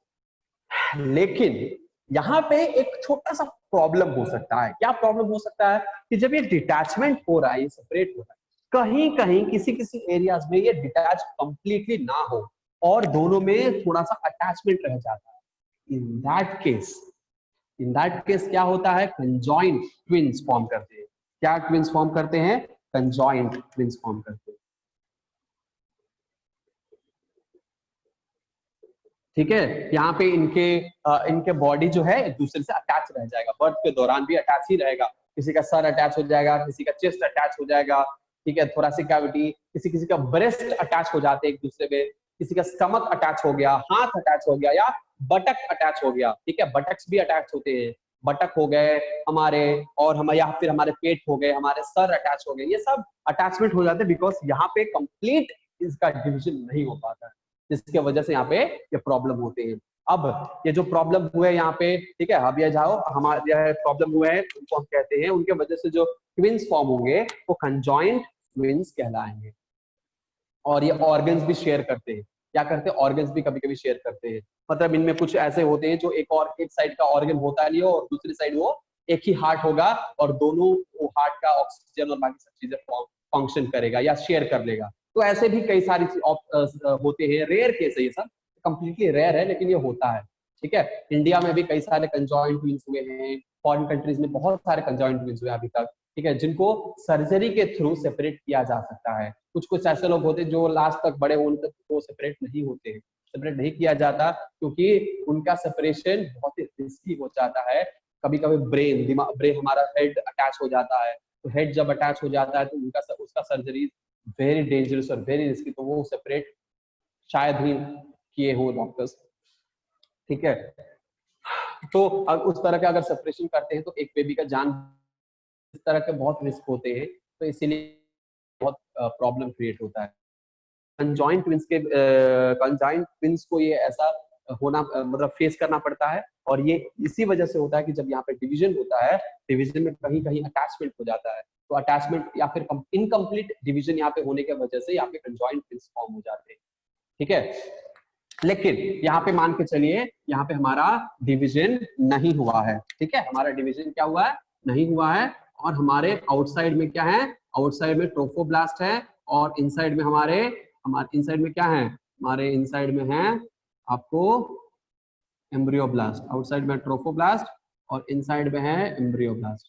लेकिन यहाँ पे एक छोटा सा प्रॉब्लम हो सकता है, क्या प्रॉब्लम हो सकता है कि जब ये डिटैचमेंट हो रहा है, ये सेपरेट हो रहा है, कहीं कहीं किसी किसी एरियाज में ये डिटैच कंप्लीटली ना हो और दोनों में थोड़ा सा अटैचमेंट रह जाता है। इन दैट केस क्या होता है, कंजॉइंट ट्विन्स फॉर्म करते हैं। क्या ट्विन्स फॉर्म करते हैं, कंजॉइंट ट्विन्स फॉर्म करते हैं, ठीक है। यहाँ पे इनके बॉडी जो है एक दूसरे से अटैच रह जाएगा, बर्थ के दौरान भी अटैच ही रहेगा, किसी का सर अटैच हो जाएगा, किसी का चेस्ट अटैच हो जाएगा, ठीक है, थोरेसिक कैविटी, किसी किसी का ब्रेस्ट अटैच हो जाते हैं एक दूसरे में, किसी का स्टमक अटैच हो गया, हाथ अटैच हो गया, या बटक अटैच हो गया, ठीक है, बटक्स भी अटैच होते हैं, बटक हो गए हमारे, और हम या फिर हमारे पेट हो गए, हमारे सर अटैच हो गए, ये सब अटैचमेंट हो जाते हैं बिकॉज यहाँ पे कंप्लीट इसका डिविजन नहीं हो पाता है, जिसके वजह से यहाँ पे ये प्रॉब्लम होते हैं। अब ये जो प्रॉब्लम हुए यहाँ पे, ठीक है, अब ये जाओ हमारे प्रॉब्लम हुए हैं उनको हम कहते हैं, उनके वजह से जो ट्विन्स फॉर्म होंगे वो कंजॉइंट ट्विन्स कहलाएंगे। और ये ऑर्गन्स भी शेयर करते हैं, क्या करते हैं, ऑर्गन्स भी कभी कभी शेयर करते हैं, मतलब इनमें कुछ ऐसे होते हैं जो एक साइड का ऑर्गन होता नहीं हो और दूसरी साइड वो एक ही हार्ट होगा और दोनों वो हार्ट का ऑक्सीजन और बाकी सब चीजें फंक्शन करेगा या शेयर कर लेगा। तो ऐसे भी कई सारी होते हैं, रेयर केस है ये सब, कंप्लीटली रेयर है लेकिन ये होता है, ठीक है। इंडिया में भी कई सारे कंजॉइंट ट्विन्स हुए हैं, फॉरेन कंट्रीज में बहुत सारे कंजॉइंट ट्विन्स हुए अभी तक, ठीक है, जिनको सर्जरी के थ्रू सेपरेट किया जा सकता है। कुछ कुछ ऐसे लोग होते हैं जो लास्ट तक बड़े होने तक वो सेपरेट नहीं होते हैं, सेपरेट नहीं किया जाता क्योंकि उनका सेपरेशन बहुत ही रिस्की हो जाता है। कभी कभी ब्रेन हमारा हेड अटैच हो जाता है, तो हेड जब अटैच हो जाता है तो उसका सर्जरी वेरी डेंजरस और वेरी रिस्की, तो वो सेपरेट शायद ही किए हो डॉक्टर्स, ठीक है। तो उस तरह का अगर सेपरेशन करते हैं तो एक बेबी का जान, इस तरह के बहुत रिस्क होते हैं, तो इसीलिए बहुत प्रॉब्लम क्रिएट होता है। कंजॉइंट ट्विन्स को ये ऐसा होना मतलब फेस करना पड़ता है, और ये इसी वजह से होता है कि जब यहाँ पे डिवीजन होता है, डिवीजन में कहीं कहीं अटैचमेंट हो जाता है, तो अटैचमेंट या फिर इनकम्प्लीट डिवीजन यहाँ पे होने की वजह से यहाँ पे कंजॉइंट ट्विन्स फॉर्म हो जाते हैं, ठीक है। लेकिन यहाँ पे मान के चलिए यहाँ पे हमारा डिवीजन नहीं हुआ है, ठीक है, हमारा डिवीजन क्या हुआ है, नहीं हुआ है, और हमारे आउटसाइड में क्या है, आउटसाइड में ट्रोफोब्लास्ट है, और इनसाइड में हमारे इनसाइड में क्या है, हमारे इनसाइड में है आपको एम्ब्रियोब्लास्ट, आउटसाइड में ट्रोफोब्लास्ट और इनसाइड में है एम्ब्रियोब्लास्ट,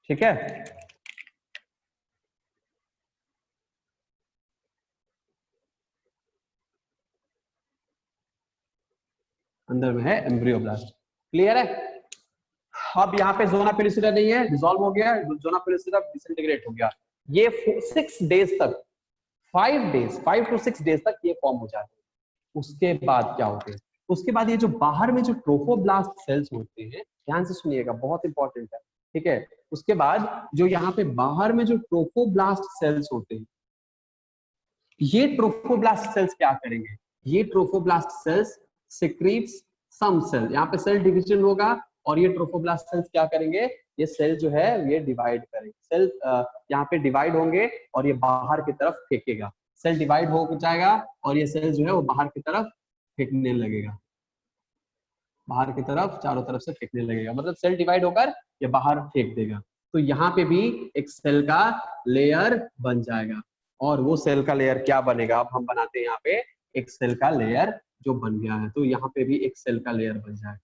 ठीक है। अंदर में है एम्ब्रियोब्लास्ट, क्लियर है। अब यहाँ पे जोना पेलिसिडा नहीं है, डिसॉल्व हो गया, जोना पेलिसिडा डिसइंटीग्रेट हो गया, ये 6 डेज तक, 5 to 6 डेज तक ये फॉर्म हो जाते हैं। उसके बाद क्या होते हैं, उसके बाद ये जो बाहर में जो ट्रोफोब्लास्ट सेल्स होते हैं, ध्यान से सुनिएगा बहुत इंपॉर्टेंट है, ठीक है। उसके बाद जो यहाँ पे बाहर में जो ट्रोफोब्लास्ट सेल्स होते हैं, ये ट्रोफोब्लास्ट सेल्स क्या करेंगे, ये trophoblast sales secretes some cell, यहाँ पे सेल डिवीजन होगा और ये ट्रोफोब्लास्ट सेल्स क्या करेंगे, ये सेल जो है ये डिवाइड करेंगे, सेल यहाँ पे डिवाइड होंगे और ये बाहर की तरफ फेंकेगा, सेल डिवाइड हो जाएगा और ये सेल जो है वो बाहर की तरफ फेंकने लगेगा, बाहर की तरफ चारों तरफ से फेंकने लगेगा, मतलब सेल डिवाइड होकर ये बाहर फेंक देगा। तो यहाँ पे भी एक सेल का लेयर बन जाएगा और वो सेल का लेयर क्या बनेगा, अब हम बनाते हैं यहाँ पे एक सेल का लेयर जो बन गया है, तो यहाँ पे भी एक सेल का लेयर बन जाएगा।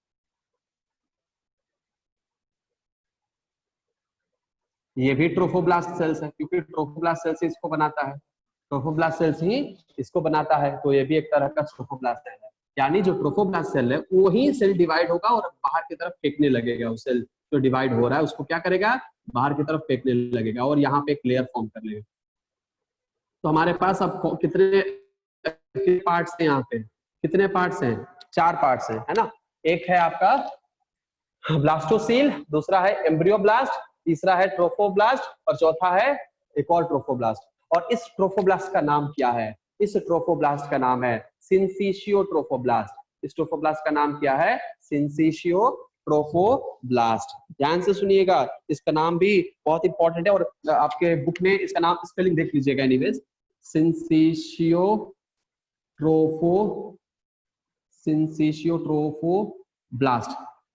ये भी ट्रोफोब्लास्ट सेल्स है, क्योंकि ट्रोफोब्लास्ट सेल्स इसको बनाता है, ट्रोफोब्लास्ट सेल्स ही इसको बनाता है, तो ये भी एक तरह का ट्रोफोब्लास्ट सेल है। यानी जो ट्रोफोब्लास्ट सेल है वही सेल डिवाइड होगा और बाहर की तरफ फेंकने लगेगा, वो सेल जो डिवाइड हो रहा है उसको क्या करेगा, बाहर की तरफ फेंकने लगेगा और यहाँ पे एक लेयर फॉर्म कर लेगा। तो हमारे पास अब कितने पार्ट्स हैं, यहाँ पे कितने पार्ट्स हैं, 4 पार्ट्स हैं, है ना। एक है आपका ब्लास्टोसील, दूसरा है एम्ब्रियोब्लास्ट, तीसरा है ट्रोफोब्लास्ट और चौथा है एक और ट्रोफोब्लास्ट। और इस ट्रोफोब्लास्ट का नाम क्या है, इस ट्रोफोब्लास्ट का नाम है सिंसिशियो ट्रोफोब्लास्ट। इस ट्रोफोब्लास्ट का नाम क्या है, सिंसिशियो ट्रोफोब्लास्ट। ध्यान से सुनिएगा, इसका नाम भी बहुत इंपॉर्टेंट है और आपके बुक में इसका नाम स्पेलिंग देख लीजिएगा anyways, syncytio tropho, syncytiotrophoblast.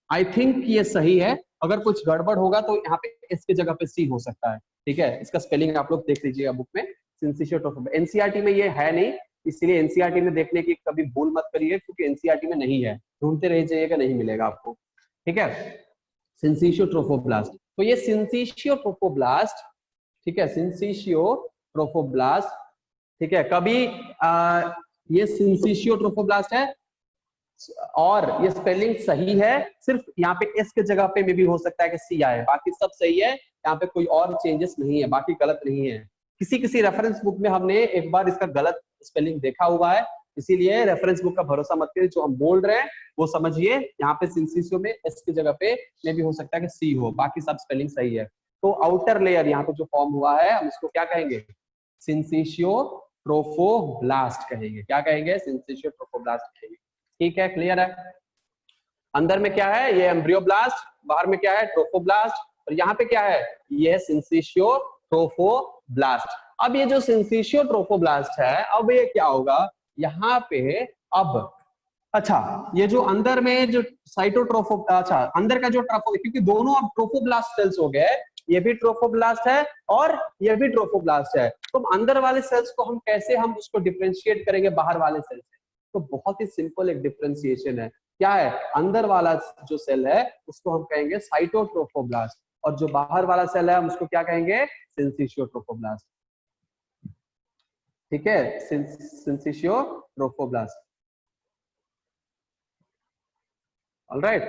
I think ये सही है, अगर कुछ गड़बड़ होगा तो यहाँ पे एस की जगह पे सी हो सकता है, ठीक है। इसका स्पेलिंग आप लोग देख लीजिएगा बुक में, सिंसिशियो ट्रोफोब्लास्ट। एनसीईआरटी में ये है नहीं, इसलिए एनसीईआरटी में देखने की कभी भूल मत करिए, क्योंकि एनसीईआरटी में नहीं है, ढूंढते रह जाइएगा, नहीं मिलेगा आपको, ठीक है। सिंसिशियो ट्रोफोब्लास्ट, तो ये सिंसिशियो ट्रोफोब्लास्ट, ठीक है, सिंसिशियो ट्रोफोब्लास्ट, ठीक है। कभी ये सिंसिशियो ट्रोफोब्लास्ट है और ये स्पेलिंग सही है, सिर्फ यहाँ पे एस के जगह पे में भी हो सकता है कि सी आए, बाकी सब सही है, यहाँ पे कोई और चेंजेस नहीं है, बाकी गलत नहीं है। किसी किसी रेफरेंस बुक में हमने एक बार इसका गलत स्पेलिंग देखा हुआ है, इसीलिए रेफरेंस बुक का भरोसा मत करिए, जो हम बोल रहे हैं वो समझिए। यहाँ पे सिंसिशियो में एस की जगह पे में भी हो सकता है कि सी हो, बाकी सब स्पेलिंग सही है। तो आउटर लेयर यहाँ पे जो फॉर्म हुआ है हम इसको क्या कहेंगे, सिंसिशियो ट्रोफोब्लास्ट कहेंगे। क्या कहेंगे, सिंसिशियो ट्रोफोब्लास्ट कहेंगे, ठीक है, क्लियर है। अंदर में क्या है, ये एम्ब्रियोब्लास्ट, बाहर में क्या है, ट्रोफोब्लास्ट, और यहाँ पे क्या है, ये है सिंसिशियो ट्रोफोब्लास्ट। अब ये जो सिंसिशियो ट्रोफोब्लास्ट है, अब ये क्या होगा यहाँ पे, अब अच्छा ये जो अंदर में जो साइटोट्रोफो, अच्छा अंदर का जो ट्रोफो, क्योंकि दोनों अब ट्रोफोब्लास्ट सेल्स हो गए, ये भी ट्रोफोब्लास्ट है और ये भी ट्रोफोब्लास्ट है, तो अंदर वाले सेल्स को हम कैसे हम उसको डिफरेंशिएट करेंगे बाहर वाले सेल से, तो बहुत ही सिंपल एक डिफरेंशिएशन है। क्या है, अंदर वाला जो सेल है उसको हम कहेंगे साइटोट्रोफोब्लास्ट और जो बाहर वाला सेल है हम उसको क्या कहेंगे, सिंसिशियो ट्रोफोब्लास्ट, ठीक है, सिंसिशियो ट्रोफोब्लास्ट। ऑलराइट,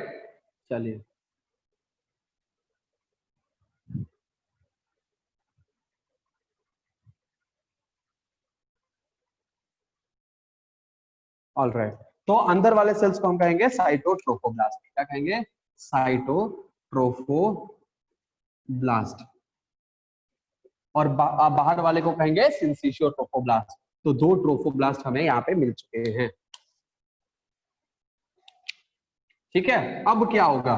चलिए ऑलराइट, तो अंदर वाले सेल्स को हम कहेंगे साइटोट्रोफोब्लास्ट, क्या कहेंगे, साइटोट्रोफोब्लास्ट, और बाहर वाले को कहेंगे सिंसिशियो ट्रोफोब्लास्ट। तो 2 ट्रोफोब्लास्ट हमें यहाँ पे मिल चुके हैं, ठीक है। अब क्या होगा,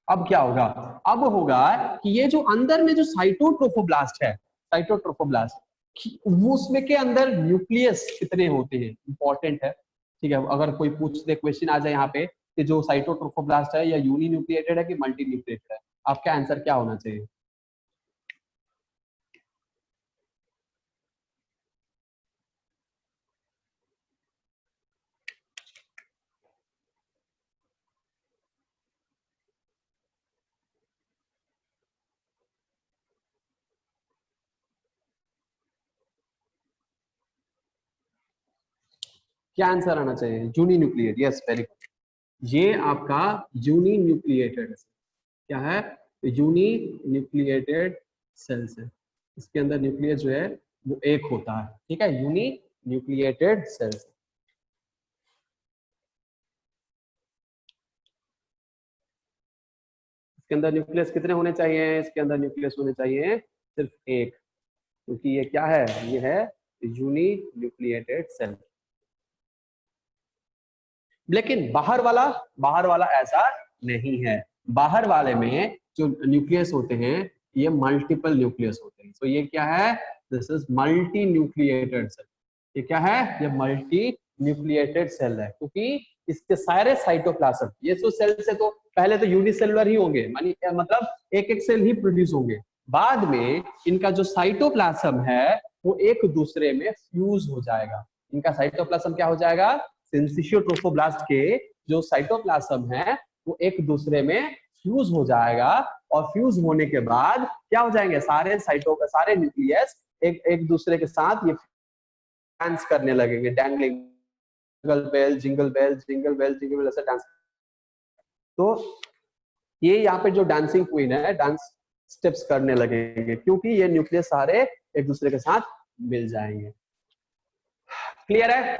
अब क्या होगा, अब होगा कि ये जो अंदर में जो साइटोट्रोफोब्लास्ट है, साइटोट्रोफोब्लास्ट वो उसमें के अंदर न्यूक्लियस कितने होते हैं, इंपॉर्टेंट है, ठीक है। अगर कोई पूछ दे, क्वेश्चन आ जाए यहाँ पे कि जो साइटोट्रोफोब्लास्ट है या यूनी न्यूक्लिएटेड है कि मल्टी न्यूक्लिएटेड है, आपका आंसर क्या होना चाहिए, क्या आंसर आना चाहिए, uninucleate, yes very good, ये आपका यूनी न्यूक्लिएटेड, क्या है, यूनी न्यूक्लिएटेड सेल्स है, इसके अंदर न्यूक्लियस जो है वो एक होता है, ठीक है, यूनी न्यूक्लिएटेड सेल्स। इसके अंदर न्यूक्लियस कितने होने चाहिए? इसके अंदर न्यूक्लियस होने चाहिए सिर्फ एक, क्योंकि ये क्या है? ये है यूनिन्यूक्लिएटेड सेल। लेकिन बाहर वाला ऐसा नहीं है। बाहर वाले में जो न्यूक्लियस होते हैं ये मल्टीपल न्यूक्लियस होते हैं। तो ये क्या है? This is multinucleated cell. ये क्या है? ये मल्टी न्यूक्लिएटेड सेल है, क्योंकि इसके सारे साइटोप्लाज्म, ये जो सेल्स है तो पहले तो यूनिसेलुलर ही होंगे, मतलब एक एक सेल ही प्रोड्यूस होंगे। बाद में इनका जो साइटोप्लाज्म है वो एक दूसरे में फ्यूज हो जाएगा। इनका साइटोप्लाज्म क्या हो जाएगा? सिंसिशियो ट्रोफोब्लास्ट के जो साइटोप्लाज्म है वो एक दूसरे में फ्यूज हो जाएगा, और फ्यूज होने के बाद क्या हो जाएंगे? सारे न्यूक्लियस एक दूसरे के साथ ये डांस करने लगेंगे, डैंगलिंग, जिंगल बेल ऐसे डांस। तो ये यहाँ पे जो डांसिंग क्वीन है डांस स्टेप्स करने लगेंगे, क्योंकि ये न्यूक्लियस सारे एक दूसरे के साथ मिल जाएंगे। क्लियर है?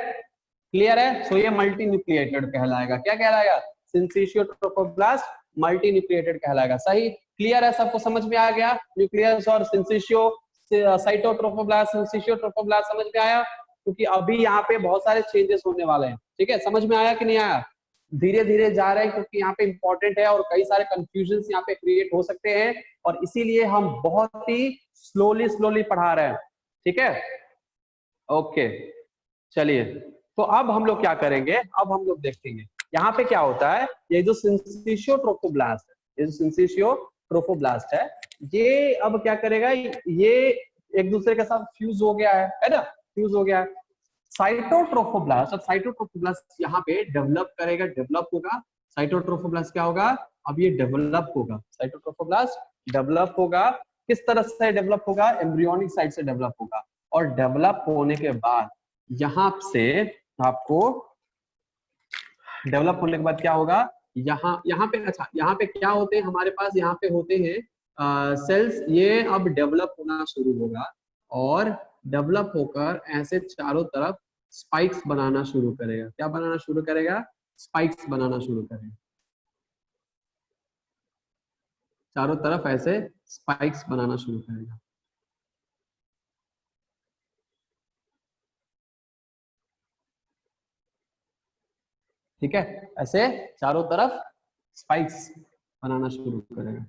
क्लियर है? सो ये मल्टी न्यूक्लिएटेड कहलाएगा। क्या कहलाएगा? सिंसिशियो ट्रोफोब्लास्ट मल्टी न्यूक्लिएटेड कहलाएगा। सही? क्लियर है? सबको समझ में आ गया? न्यूक्लियस और सिंसिशियो, साइटोट्रोफोब्लास्ट, सिंसिशियो ट्रोफोब्लास्ट समझ में आया? क्योंकि अभी यहाँ पे बहुत सारे चेंजेस होने वाले हैं। ठीक है, समझ में आया कि नहीं आया? धीरे धीरे जा रहे हैं, क्योंकि यहाँ पे इंपॉर्टेंट है और कई सारे कंफ्यूजन यहाँ पे क्रिएट हो सकते हैं, और इसीलिए हम बहुत ही स्लोली पढ़ा रहे हैं। ठीक है, ओके, चलिए। तो अब हम लोग क्या करेंगे? अब हम लोग देखेंगे यहाँ पे क्या होता है। ये जो सिंसिशियो ट्रोफोब्लास्ट है, ये जो सिंसिशियो ट्रोफोब्लास्ट है, ये अब क्या करेगा? ये एक दूसरे के साथ फ्यूज हो गया है ना? फ्यूज हो गया है। साइटोट्रोफोब्लास्ट, अब साइटोट्रोफोब्लास्ट यहाँ पे डेवलप करेगा, डेवलप होगा। साइटोट्रोफोब्लास्ट क्या होगा? अब ये डेवलप होगा। साइटोट्रोफोब्लास्ट डेवलप होगा। किस तरह से डेवलप होगा? एम्ब्रियोनिक साइड से डेवलप होगा, और डेवलप होने के बाद यहाँ से आपको डेवलप होने के बाद क्या होगा? यहाँ पे, अच्छा, यहाँ पे क्या होते हैं हमारे पास? यहाँ पे होते हैं सेल्स। ये अब डेवलप होना शुरू होगा, और डेवलप होकर ऐसे चारों तरफ स्पाइक्स बनाना शुरू करेगा। क्या बनाना शुरू करेगा? स्पाइक्स बनाना शुरू करेगा। चारों तरफ ऐसे स्पाइक्स बनाना शुरू करेगा। ठीक है, ऐसे चारों तरफ स्पाइक्स बनाना शुरू करेगा।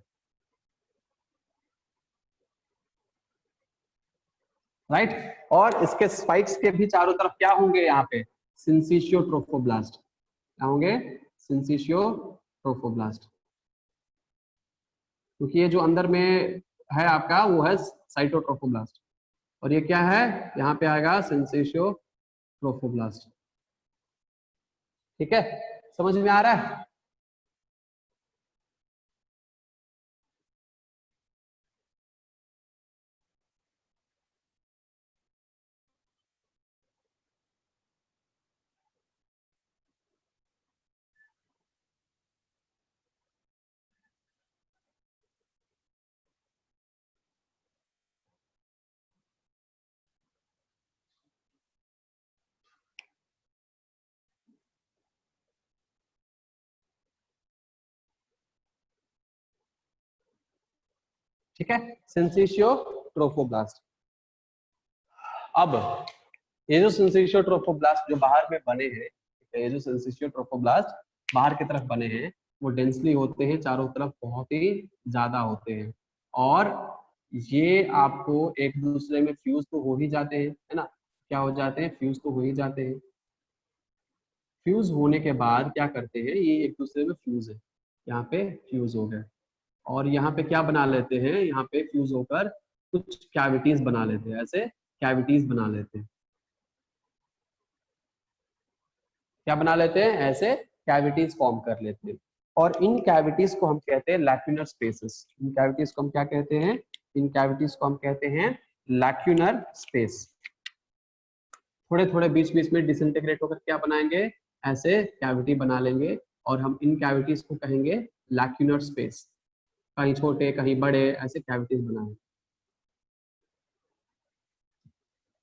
राइट, और इसके स्पाइक्स के भी चारों तरफ क्या होंगे? यहाँ पे सिंसिशियो ट्रोफोब्लास्ट। क्या होंगे? सिंसिशियो ट्रोफोब्लास्ट, क्योंकि ये जो अंदर में है आपका वो है साइटोट्रोफोब्लास्ट, और ये क्या है? यहाँ पे आएगा सिंसिशियो ट्रोफोब्लास्ट। ठीक है, समझ में आ रहा है? ठीक है, सिंसिशियो ट्रोफोब्लास्ट। अब ये जो सिंसिशियो ट्रोफोब्लास्ट जो बाहर में बने हैं, ये जो सिंसिशियो ट्रोफोब्लास्ट बाहर की तरफ बने हैं, वो डेंसली होते हैं, चारों तरफ बहुत ही ज्यादा होते हैं, और ये आपको एक दूसरे में फ्यूज तो हो ही जाते हैं, है ना? क्या हो जाते हैं? फ्यूज तो हो ही जाते हैं। फ्यूज होने के बाद क्या करते हैं? ये एक दूसरे में फ्यूज है, यहाँ पे फ्यूज हो गए, और यहाँ पे क्या बना लेते हैं? यहाँ पे फ्यूज होकर कुछ कैविटीज बना लेते हैं, ऐसे कैविटीज बना लेते हैं। क्या बना लेते हैं? ऐसे कैविटीज फॉर्म कर लेते हैं, और इन कैविटीज को हम कहते हैं लैक्यूनर स्पेसेस। इन कैविटीज को हम क्या कहते हैं? इन कैविटीज को हम कहते हैं लैक्यूनर स्पेस। थोड़े थोड़े बीच बीच में डिसइंटीग्रेट होकर क्या बनाएंगे? ऐसे कैविटी बना लेंगे, और हम इन कैविटीज को कहेंगे लैक्यूनर स्पेस। कहीं छोटे कहीं बड़े ऐसे कैविटीज बनाएंगे।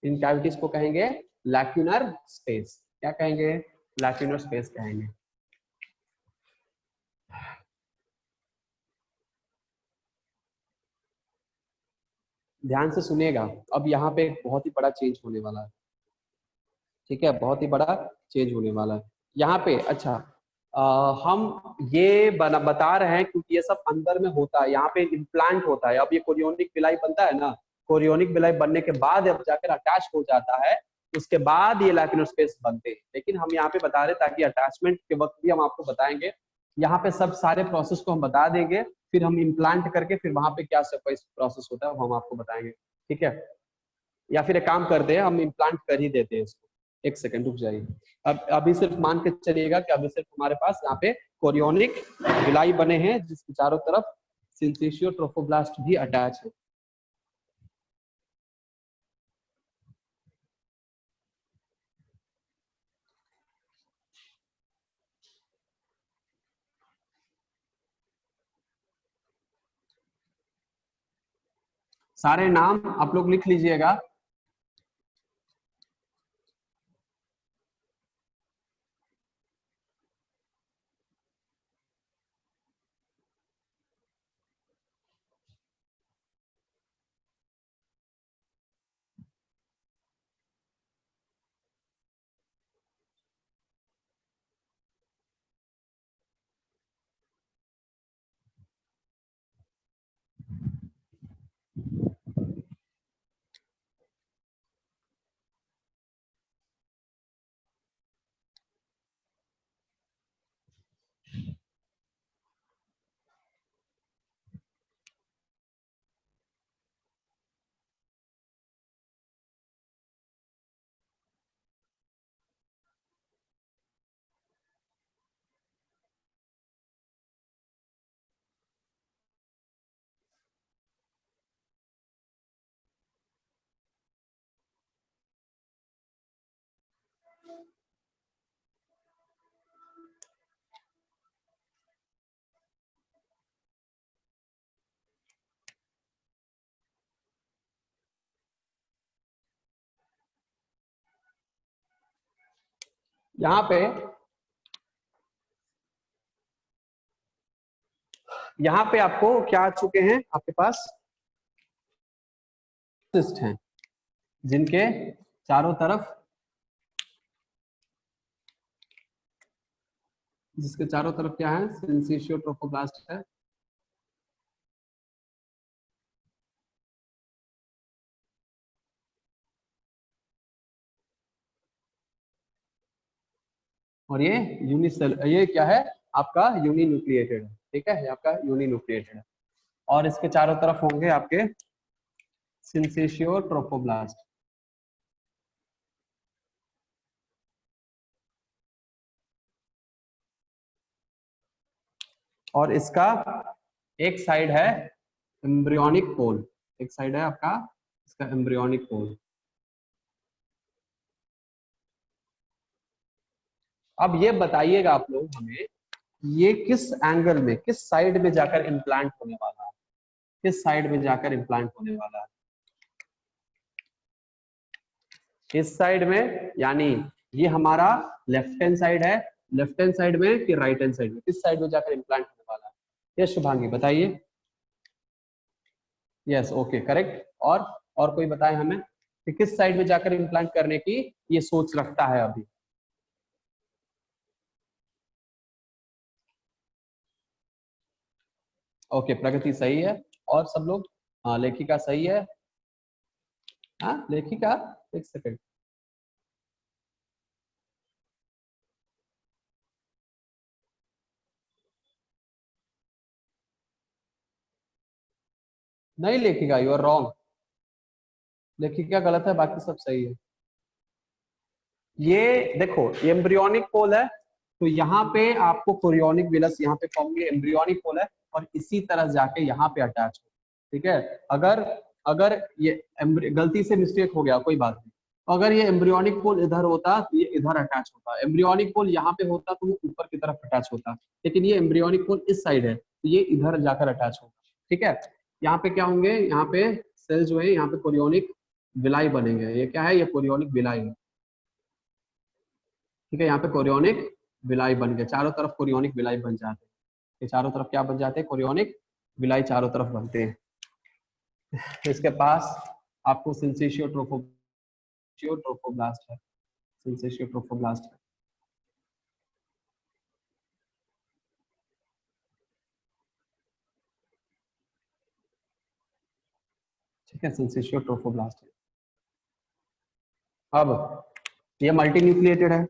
इन कैविटीज को कहेंगे लैक्यूनर स्पेस। क्या कहेंगे? लैक्यूनर स्पेस कहेंगे। ध्यान से सुनिएगा। अब यहाँ पे एक बहुत ही बड़ा चेंज होने वाला है, ठीक है, बहुत ही बड़ा चेंज होने वाला है यहाँ पे। अच्छा, हम ये बता रहे हैं क्योंकि ये सब अंदर में होता है, यहाँ पे इम्प्लांट होता है। अब ये कोरियोनिक विलाई बनता है ना, कोरियोनिक विलाई बनने के बाद अब जाकर अटैच हो जाता है, उसके बाद ये लैक्रिनोस्पेस बनते हैं। लेकिन हम यहाँ पे बता रहे ताकि अटैचमेंट के वक्त भी हम आपको बताएंगे, यहाँ पे सब सारे प्रोसेस को हम बता देंगे, फिर हम इम्प्लांट करके फिर वहां पे क्या प्रोसेस होता है वो हम आपको बताएंगे, ठीक है। या फिर एक काम करते हैं, हम इम्प्लांट कर ही देते हैं इसको। एक सेकंड रुक जाइए। अब अभी सिर्फ मान के चलिएगा कि अभी सिर्फ हमारे पास यहाँ पे कोरियोनिक विलाई बने हैं जिसके चारों तरफ सिंथेशियो ट्रोफोब्लास्ट भी अटैच है। सारे नाम आप लोग लिख लीजिएगा। यहाँ पे आपको क्या आ चुके हैं, आपके पास सिस्ट हैं जिनके चारों तरफ, जिसके चारों तरफ क्या है, सिंथेशियो ट्रोफोब्लास्ट है। और ये यूनिसेल, ये क्या है आपका यूनिन्यूक्लिएटेड है, ठीक है, ये आपका यूनिन्यूक्लिएटेड है। और इसके चारों तरफ होंगे आपके सिंथेशियो ट्रोफोब्लास्ट। और इसका एक साइड है एम्ब्रियोनिक पोल, एक साइड है आपका इसका एम्ब्रियोनिक पोल। अब ये बताइएगा आप लोग हमें, ये किस एंगल में, किस साइड में जाकर इम्प्लांट होने वाला है, किस साइड में जाकर इम्प्लांट होने वाला है? इस साइड में, यानी ये हमारा लेफ्ट हैंड साइड है, लेफ्ट हैंड साइड में कि राइट हैंड साइड में, किस साइड में जाकर इम्प्लांट होने वाला है? यस शुभांगी बताइए। Yes okay correct. और कोई बताए हमें कि किस साइड में जाकर इम्प्लांट करने की ये सोच रखता है अभी? ओके प्रगति सही है। और सब लोग? हाँ लेखिका सही है। हाँ लेखिका, एक सेकंड। नहीं लेखिका, यू आर रॉन्ग। लेखिका गलत है, बाकी सब सही है। ये देखो एम्ब्रियोनिक पोल है, तो यहाँ पे आपको कोरियोनिक विलस यहाँ पे फॉर्म में एम्ब्रियोनिक पोल है, और इसी तरह जाके यहाँ पे अटैच हो, ठीक है। अगर अगर ये गलती से मिस्टेक हो गया कोई बात नहीं, अगर ये एम्ब्रियोनिक पोल इधर होता तो ये इधर अटैच होता, एम्ब्रियोनिक पोल यहाँ पे होता तो वो ऊपर की तरफ अटैच होता, लेकिन ये एम्ब्रियोनिक पोल इस साइड है तो ये इधर जाकर अटैच होगा, ठीक है। यहाँ पे क्या होंगे, यहाँ पे सेल जो है, यहाँ पे कोरियोनिक विलाई बनेंगे। ये क्या है, ये कोरियोनिक विलाई है, ठीक है। यहाँ पे कोरियोनिक विलाई बन गए, चारों तरफ कोरियोनिक विलाई बन जाते हैं। ये चारों तरफ क्या बन जाते हैं, कोरियोनिक विलाई चारों तरफ बनते हैं। इसके पास आपको सिंसेशियो ट्रोफोब्लास्ट है, सिंसेशियो ट्रोफोब्लास्ट है। ठीक है, सिंसेशियो ट्रोफोब्लास्ट है। अब ये मल्टी न्यूक्लिएटेड है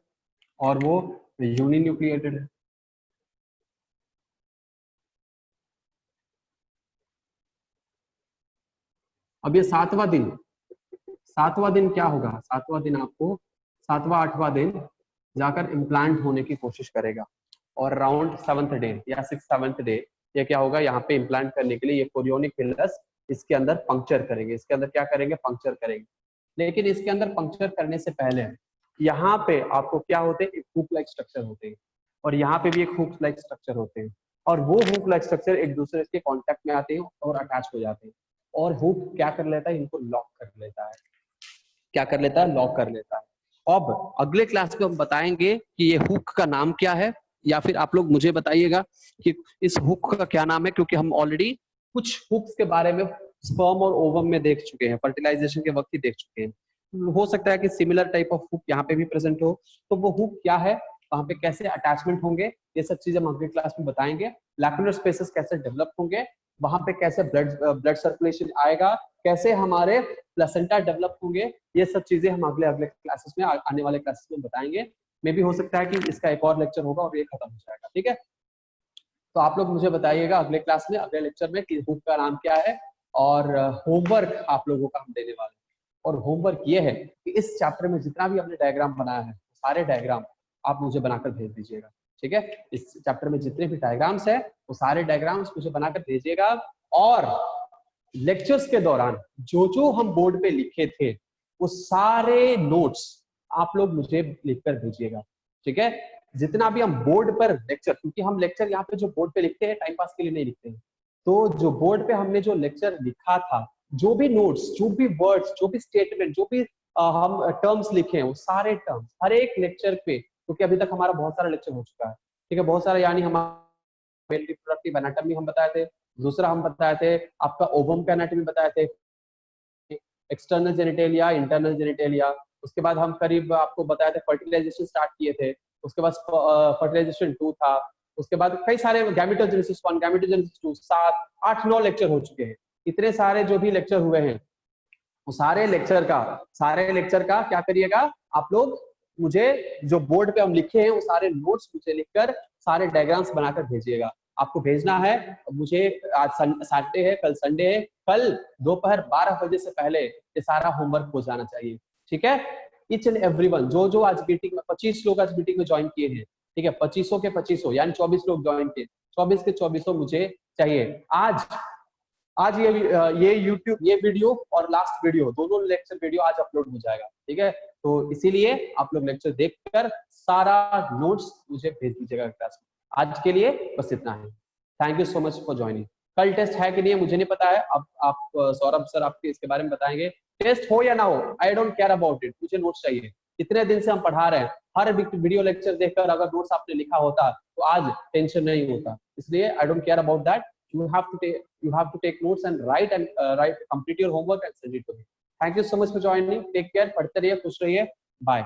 और वो यूनि न्यूक्लिएटेड है। अब ये सातवां दिन क्या होगा, सातवां दिन आपको, सातवां आठवां दिन जाकर इम्प्लांट होने की कोशिश करेगा और अराउंड 7th डे या 6th-7th डे ये क्या होगा, यहाँ पे इम्प्लांट करने के लिए ये कोरियोनिक हिलस इसके अंदर पंक्चर करेंगे, इसके अंदर क्या करेंगे, पंक्चर करेंगे। लेकिन इसके अंदर पंक्चर करने से पहले यहाँ पे आपको क्या होते हैं, एक हुक लाइक स्ट्रक्चर होते हैं और यहाँ पे भी एक हुक लाइक स्ट्रक्चर होते हैं और वो हुक लाइक स्ट्रक्चर एक दूसरे के कॉन्टेक्ट में आते हैं और अटैच हो जाते हैं और हुक क्या कर लेता है, इनको लॉक कर लेता है। क्या कर लेता है, लॉक कर लेता है। अब अगले क्लास में हम बताएंगे कि ये हुक का नाम क्या है, या फिर आप लोग मुझे बताइएगा कि इस हुक का क्या नाम है, क्योंकि हम ऑलरेडी कुछ हुक्स के बारे में स्पर्म और ओवम में देख चुके हैं, फर्टिलाइजेशन के वक्त ही देख चुके हैं। हो सकता है कि सिमिलर टाइप ऑफ हुक यहाँ पे भी प्रेजेंट हो, तो वो हुक क्या है, वहां पे कैसे अटैचमेंट होंगे, ये सब चीजें हम अगले क्लास में बताएंगे। लैक्यूलर स्पेसेस कैसे डेवलप होंगे, वहां पे कैसे ब्लड सर्कुलेशन आएगा, कैसे हमारे प्लेसेंटा डेवलप होंगे, ये सब चीजें हम अगले क्लासेस में, आने वाले क्लासेस में बताएंगे। मे भी हो सकता है कि इसका एक और लेक्चर होगा और ये खत्म हो जाएगा। ठीक है, तो आप लोग मुझे बताइएगा अगले क्लास में, अगले लेक्चर में कि हुक का नाम क्या है और होमवर्क आप लोगों का हम देने वाले हैं। और होमवर्क ये है कि इस चैप्टर में जितना भी हमने डायग्राम बनाया है, सारे डायग्राम आप मुझे बनाकर भेज दीजिएगा। ठीक है, इस चैप्टर में जितने भी डायग्राम्स है वो सारे डायग्राम्स मुझे बनाकर भेजिएगा और लेक्चर्स के दौरान जो जो हम बोर्ड पे लिखे थे वो सारे नोट्स आप लोग मुझे लिखकर भेजिएगा। ठीक है, जितना भी हम बोर्ड पर लेक्चर, क्योंकि हम लेक्चर यहाँ पे जो बोर्ड पे लिखते हैं टाइम पास के लिए नहीं लिखते हैं, तो जो बोर्ड पे हमने जो लेक्चर लिखा था, जो भी नोट्स, जो भी वर्ड्स, जो भी स्टेटमेंट, जो भी हम टर्म्स लिखे हैं, वो सारे टर्म्स हर एक लेक्चर पे, क्योंकि अभी तक हमारा बहुत सारा लेक्चर हो चुका है। ठीक है, बहुत सारा, यानी हमारा रिप्रोडक्टिव एनाटॉमी हम बताए थे, दूसरा हम बताए थे आपका ओवम का एनाटॉमी बताए थे, एक्सटर्नल जेनिटेलिया, इंटरनल जेनिटेलिया, उसके बाद हम करीब आपको बताया था फर्टिलाइजेशन स्टार्ट किए थे, उसके बाद फर्टिलाइजेशन 2 था, उसके बाद कई सारे गैमेटोजेनेसिस 1, गैमेटोजेनेसिस 2, 7, 8, 9 लेक्चर हो चुके हैं। इतने सारे जो भी लेक्चर हुए हैं वो सारे लेक्चर का क्या करिएगा आप लोग, मुझे जो बोर्ड पे हम लिखे हैं वो सारे नोट्स मुझे लिखकर सारे डायग्राम्स बनाकर भेजिएगा। आपको भेजना है मुझे, आज सैटरडे है, कल संडे है, कल दोपहर 12 बजे से पहले ये सारा होमवर्क हो जाना चाहिए। ठीक है, ईच एंड एवरीवन, जो आज मीटिंग में 25 लोग आज मीटिंग में ज्वाइन किए हैं, ठीक है, 25 के 25 यानी 24 लोग ज्वाइन किए, 24 के 24 मुझे चाहिए। आज ये यूट्यूब ये वीडियो और लास्ट वीडियो, दोनों लेक्चर वीडियो आज अपलोड हो जाएगा। ठीक है, तो इसीलिए आप लोग लेक्चर देखकर सारा नोट्स मुझे भेज दीजिएगा क्लास में। आज के लिए बस इतना है। Thank you so much for joining. कल टेस्ट है कि नहीं है मुझे नहीं पता है, अब आप सौरभ सर आपके इसके बारे में बताएंगे। टेस्ट हो या ना हो, I don't care about it, मुझे नोट्स चाहिए। इतने दिन से हम पढ़ा रहे हैं, हर वीडियो लेक्चर देखकर अगर नोट्स आपने लिखा होता तो आज टेंशन नहीं होता। इसलिए I don't care about that, you have to take notes and complete your homework and send it to me. Thank you so much for joining. Take care, पढ़ते रहिए, खुश रहिए, बाय।